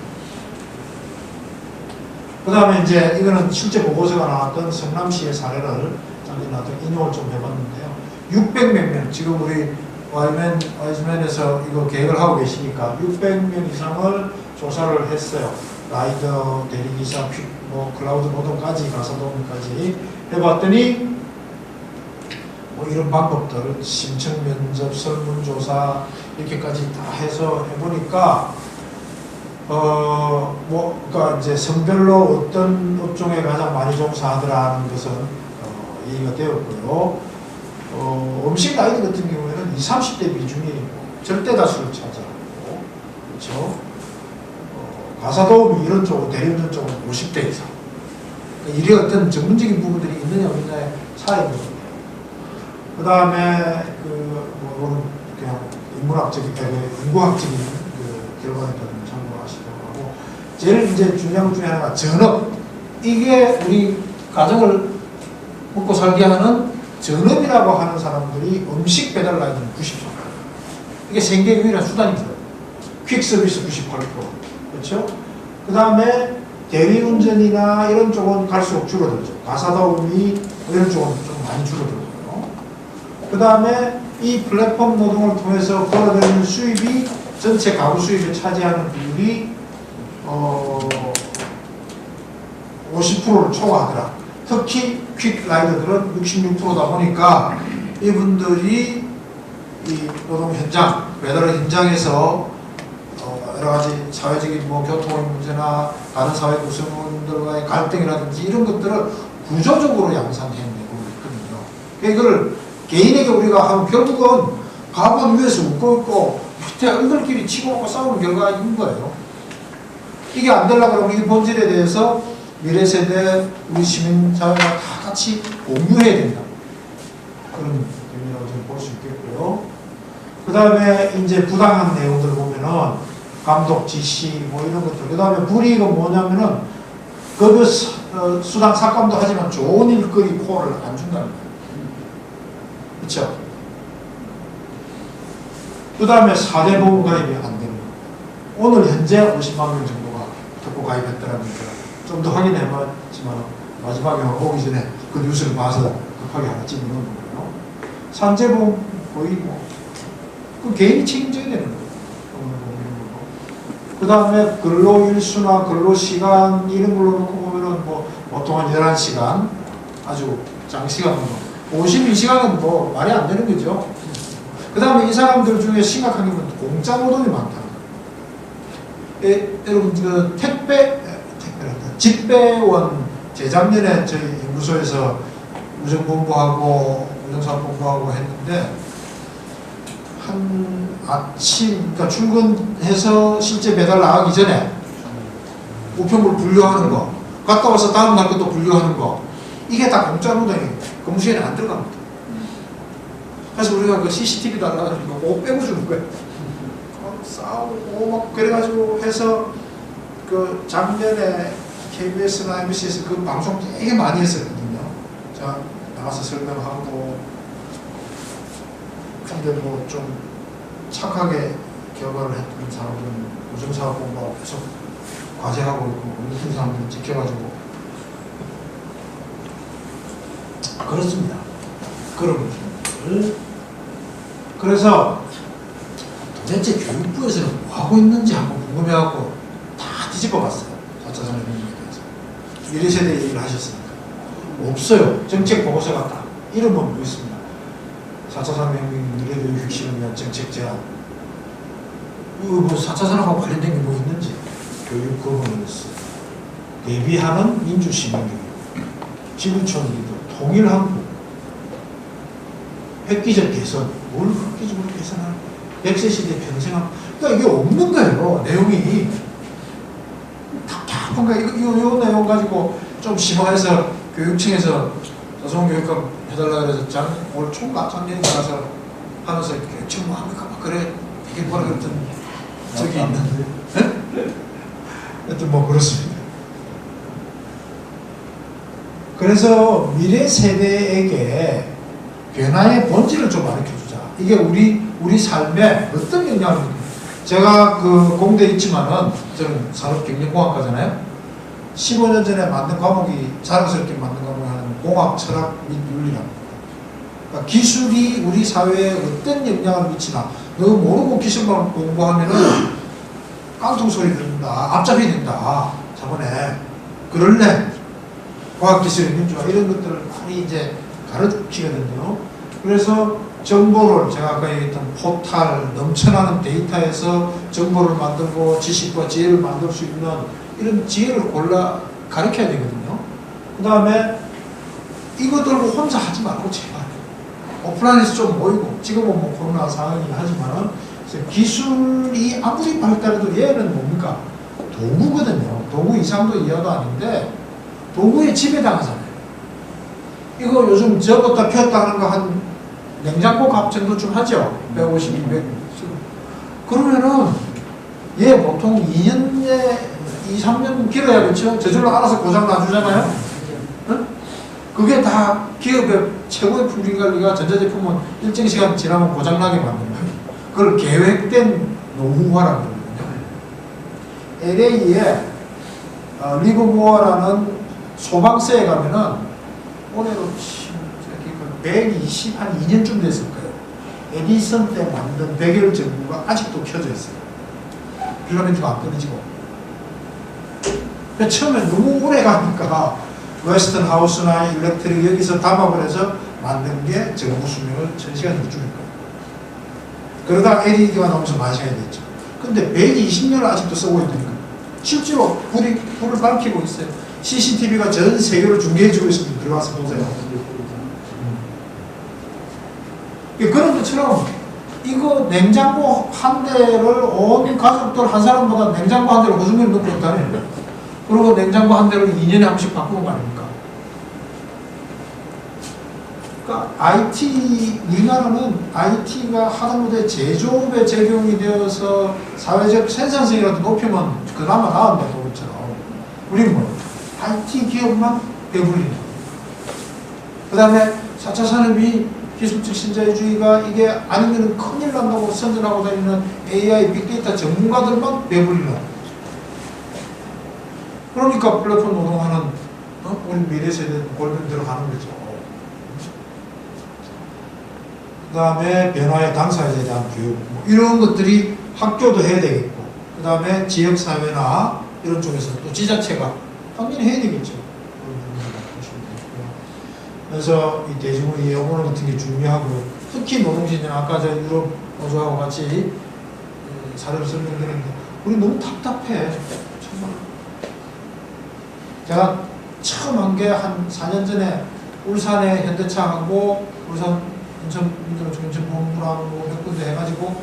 그 다음에 이제 이거는 실제 보고서가 나왔던 성남시의 사례를 잠깐 나도 인용을 좀 해봤는데요. 600몇 명, 지금 우리 와이즈맨에서 이거 계획을 하고 계시니까 600명 이상을 조사를 했어요. 라이더, 대리기사, 뭐 클라우드 모던까지 가사도움까지 해봤더니 뭐 이런 방법들 심층 면접, 설문조사 이렇게까지 다 해서 해보니까 그러니까 이제 성별로 어떤 업종에 가장 많이 종사하더라는 것은 이해가 되었고요. 음식 나이들 같은 경우에는 20, 30대 비중이 절대 다수를 차지하고, 그렇죠? 가사도우미 이런 쪽은 대리운전 쪽은 50대 이상. 그러니까 이래 어떤 전문적인 부분들이 있느냐 없느냐의 차이거든요. 그 다음에 이거는 그냥 인문학적인, 인구학적인 결과니까 참고를 하시도록 하고, 제일 이제 중요한 것 중에 하나가 전업. 이게 우리 가정을 먹고 살게 하는 전업이라고 하는 사람들이 음식 배달 라인은 90%. 이게 세계 유일한 수단입니다. 퀵 서비스 98%. 그렇죠? 그 다음에 대리운전이나 이런 쪽은 갈수록 줄어들죠. 가사도우미 이런 쪽은 좀 많이 줄어들고요. 그 다음에 이 플랫폼 노동을 통해서 벌어들이는 수입이 전체 가구 수입에 차지하는 비율이 50%를 초과하더라. 특히 퀵 라이더들은 66%다 보니까 이분들이 이 노동 현장, 배달 현장에서 여러 가지 사회적인 뭐 교통의 문제나 다른 사회 구성원들과의 갈등이라든지 이런 것들을 구조적으로 양산해내고 있거든요. 그러니까 이걸 개인에게 우리가 하면 결국은 가본 위에서 웃고 있고 밑에 얼굴끼리 치고 먹고 싸우는 결과인 거예요. 이게 안 되려고 그러면 이 본질에 대해서 미래세대, 우리 시민사회가 다 같이 공유해야 된다. 그런 의미라고 저는 볼 수 있겠고요. 그 그 다음에 이제 부당한 내용들 보면은 감독 지시 뭐 이런 것들. 그 다음에 불이익은 뭐냐면은 급여 수당 삭감도 하지만 좋은 일거리 코를 안 준다는 거예요. 그렇죠? 그 다음에 사대보험 가입이 안 되는 거예요. 오늘 현재 50만 명 정도가 듣고 가입했더라니까 좀 더 확인해봤지만 마지막에 오기 전에 그 뉴스를 봐서 급하게 하나 찍어놓은 거예요. 산재보험 거의 그 개인이 책임져야 되는 거예요. 그 다음에 근로일수나 근로시간 이런 걸로 놓고 보면은 뭐 보통 한 11시간 아주 장시간 52시간은 뭐 말이 안 되는 거죠. 그 다음에 이 사람들 중에 심각한 게 뭐냐면 공짜 노동이 많다. 여러분 그 집배원 재작년에 저희 연구소에서 우정 공부하고 우정사업 공부하고 했는데 한 아침 그러니까 출근해서 실제 배달 나가기 전에 우편물 분류하는 거 갔다 와서 다음 날 것도 분류하는 거 이게 다 공짜 노동이에요. 근무시간에 안 들어갑니다. 그래서 우리가 그 CCTV 달라가지고 못 빼고 주는 거예요. 싸우고 막 그래가지고 해서 그 작년에 KBS나 MBC에서 그 방송 되게 많이 했었거든요. 자 나가서 설명하고 근데 뭐 좀 착하게 결과를 했던 사람들은 우정사업 공부하고 계속 과제하고 있고 이런 사람들 지켜가지고 그렇습니다. 그런 것들. 그래서 도대체 교육부에서는 뭐 하고 있는지 한번 궁금해갖고 다 뒤집어 봤어요. 4차 산업혁명에 대해서. 미래 세대 얘기를 하셨으니까. 없어요. 정책 보고서가 딱 이름은 뭐 있습니다. 4차 산업혁명 미래교육 혁신을 위한 정책 제안. 뭐 4차 산업하고 관련된 게 뭐 있는지. 교육 거부는스 대비하는 민주시민교육, 지구촌 리더, 통일한국, 획기적 개선, 뭘 획기적으로 개선하는 거야? 100세 시대 평생학, 그러니까 이게 없는 거예요, 내용이. 답답한 거야. 이 내용 가지고 좀 심화해서 교육청에서 자성교육감 해달라 그래서 올 총각 작년에 나가서 하면서 교육청 뭐 합니까? 막 그래. 이게 뭐라 그랬던 적이 있는데. 하여튼 뭐 그렇습니다. 그래서 미래 세대에게 변화의 본질을 좀 가르쳐 주자. 이게 우리 삶에 어떤 영향을 줍니까? 제가 그 공대에 있지만은 저는 산업경영공학과잖아요. 15년 전에 만든 과목이 자랑스럽게 만든 과목이 하는 공학, 철학 및 윤리랍니다. 그러니까 기술이 우리 사회에 어떤 영향을 미치나 너 모르고 기술만 공부하면은 깡통 소리 듣는다, 앞잡이 된다. 저번에 그럴래 과학기술의 민주화 이런 것들을 많이 이제 가르치거든요. 그래서 정보를 제가 아까 얘기했던 포탈 넘쳐나는 데이터에서 정보를 만들고 지식과 지혜를 만들 수 있는 이런 지혜를 골라 가르쳐야 되거든요. 그 다음에 이것들을 혼자 하지 말고 제발 오프라인에서 좀 모이고 지금은 뭐 코로나 상황이긴 하지만은 기술이 아무리 발달해도 얘는 뭡니까? 도구거든요. 도구 이상도 이하도 아닌데 도구에 지배당하잖아요. 이거 요즘 저었다 폈다 하는 거 한 냉장고 값 정도쯤 하죠. 150, 200. 그러면은 얘 보통 2년에 2, 3년 길어야겠죠. 저절로 알아서 고장 나주잖아요. 응? 그게 다 기업의 최고의 품질관리가 전자제품은 일정 시간 지나면 고장나게 만드는 거예요. 그걸 계획된 노후화라고 그러거든요. LA에 리버모어라는 소방서에 가면은 올해로 122년 됐을 거예요. 에디슨 때 만든 백열 전구가 아직도 켜져 있어요. 필라멘트가 안 끊어지고. 처음에 너무 오래 가니까 웨스턴 하우스나 일렉트릭 여기서 담합을 해서 만든 게 전구 수명을 1000시간을 줄일 거예요. 그러다 LED가 나오면서 마셔야 됐죠. 근데 120년을 아직도 쓰고 있다니까. 실제로 불을 밝히고 있어요. CCTV가 전 세계를 중계해주고 있습니다. 들어가서 보세요. 그런 것처럼 이거 냉장고 한 대를 온 가족들 한 사람보다 냉장고 한 대를 보증금 넣고 있다는 거예요. 그리고 냉장고 한 대를 2년에 한 번씩 바꾸는 거 아닙니까? 그러니까 IT, 우리나라는 IT가 하다못해 제조업에 적용이 되어서 사회적 생산성이라도 높이면 그나마 나은데, 그것처럼. 우리는 뭐, IT 기업만 배불리는. 그 다음에 4차 산업이 기술적 신자유주의가 이게 아니면 큰일 난다고 선전하고 다니는 AI, 빅데이터 전문가들만 배불리는. 그러니까 플랫폼 노동하는 우리 미래 세대 골면 들어가는 거죠. 그 다음에 변화의 당사자에 대한 교육, 뭐 이런 것들이 학교도 해야 되겠고, 그 다음에 지역사회나 이런 쪽에서 또 지자체가 당연히 해야 되겠죠. 그래서 이 대중의 영어 같은 게 중요하고, 특히 노동신장, 아까 저 유럽 노조하고 같이 사례를 설명드렸는데, 우리 너무 답답해. 정말. 제가 처음 한 게 한 4년 전에 울산에 현대차하고 울산 인천본부랑 몇 군데 해가지고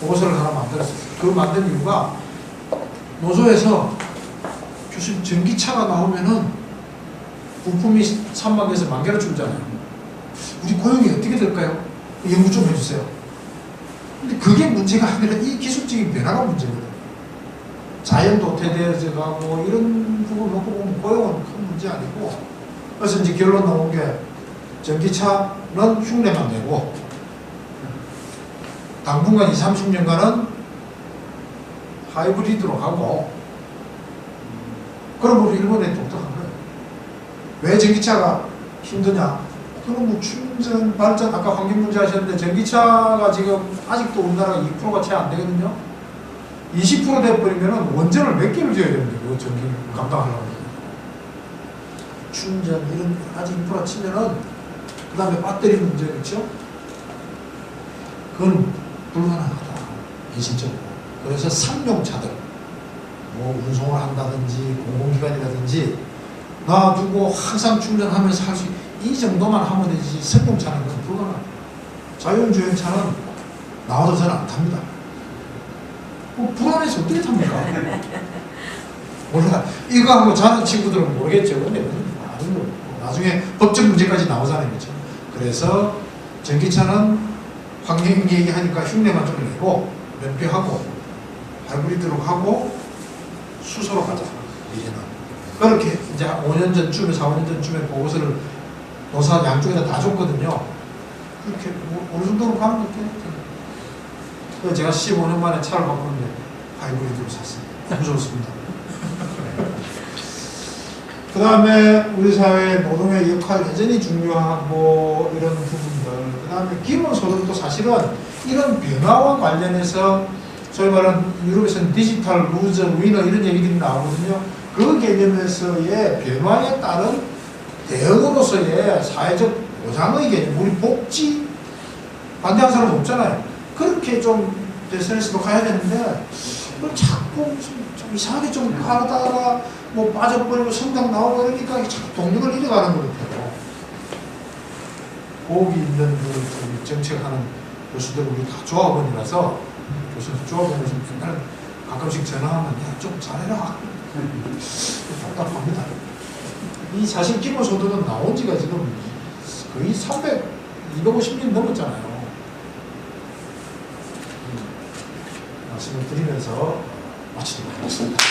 보고서를 하나 만들었어요. 그걸 만든 이유가 노조에서 교수님 전기차가 나오면은 부품이 3만 개에서 1만 개로 줄잖아요. 우리 고용이 어떻게 될까요? 연구 좀 해주세요. 근데 그게 문제가 아니라 이 기술적인 변화가 문제거든요. 자연도 도태되어져 가고 이런 부분을 놓고 보면 고용은 큰 문제 아니고, 그래서 이제 결론 나온 게 전기차는 흉내만 내고 당분간 20, 30년간은 하이브리드로 가고, 그럼 우리 일본에 독특한 거예요. 왜 전기차가 힘드냐? 그럼 뭐 충전, 발전, 아까 환경 문제 하셨는데 전기차가 지금 아직도 우리나라가 2%가 채 안 되거든요. 20% 돼버리면 원전을 몇 개를 지어야 되는데 그 전기 감당하려고. 충전 이런 아직 인프라 치면은 그 다음에 배터리 문제, 그렇죠? 그건 불가능하다, 현실적으로. 그래서 상용차들, 뭐 운송을 한다든지 공공기관이라든지 놔두고 항상 충전하면서 할 수, 이 정도만 하면 되지 승용차는 그건 불가능합니다. 자율주행차는 나와도 저는 안 탑니다. 뭐 불안해서 어떻게 탑니까? 몰라. 이거 하고 자는 친구들은 모르겠죠. 근데 나중에 법적 문제까지 나오잖아요. 그렇죠? 그래서 전기차는 환경 얘기하니까 흉내만 좀 내고 면피하고 하이브리드로 하고 수소로 가자. 이제는 그렇게 이제 5년 전쯤에 4, 5년 전쯤에 보고서를 노사 양쪽에다 다 줬거든요. 그렇게 어느 정도로 가는 것 같아요. 그래서 제가 15년 만에 차를 바꾸는데 하이브리드로 샀습니다. 너무 좋습니다. 그 다음에 우리 사회의 노동의 역할이 여전히 중요하고 이런 부분들, 그 다음에 기본소득도 사실은 이런 변화와 관련해서 소위 말하는 유럽에서는 디지털 루저, 위너 이런 얘기들이 나오거든요. 그 개념에서의 변화에 따른 대응으로서의 사회적 보장의 개념, 우리 복지 반대하는 사람은 없잖아요. 그렇게 좀 SNS도 가야 되는데 뭐 자꾸 좀 이상하게 좀 하다가 뭐 빠져버리고 성당 나오고 그러니까 자꾸 동력을 잃어가는 것 같아요. 거기 있는 그 정책하는 교수들 우리 다 조합원이라서 교수들 조합원에서 맨날 가끔씩 전화하면 야, 좀 잘해라. 답답합니다. 이 사실 기본소득은 나온 지가 지금 거의 250년 넘었잖아요. 말씀을 드리면서 마치도록 하겠습니다.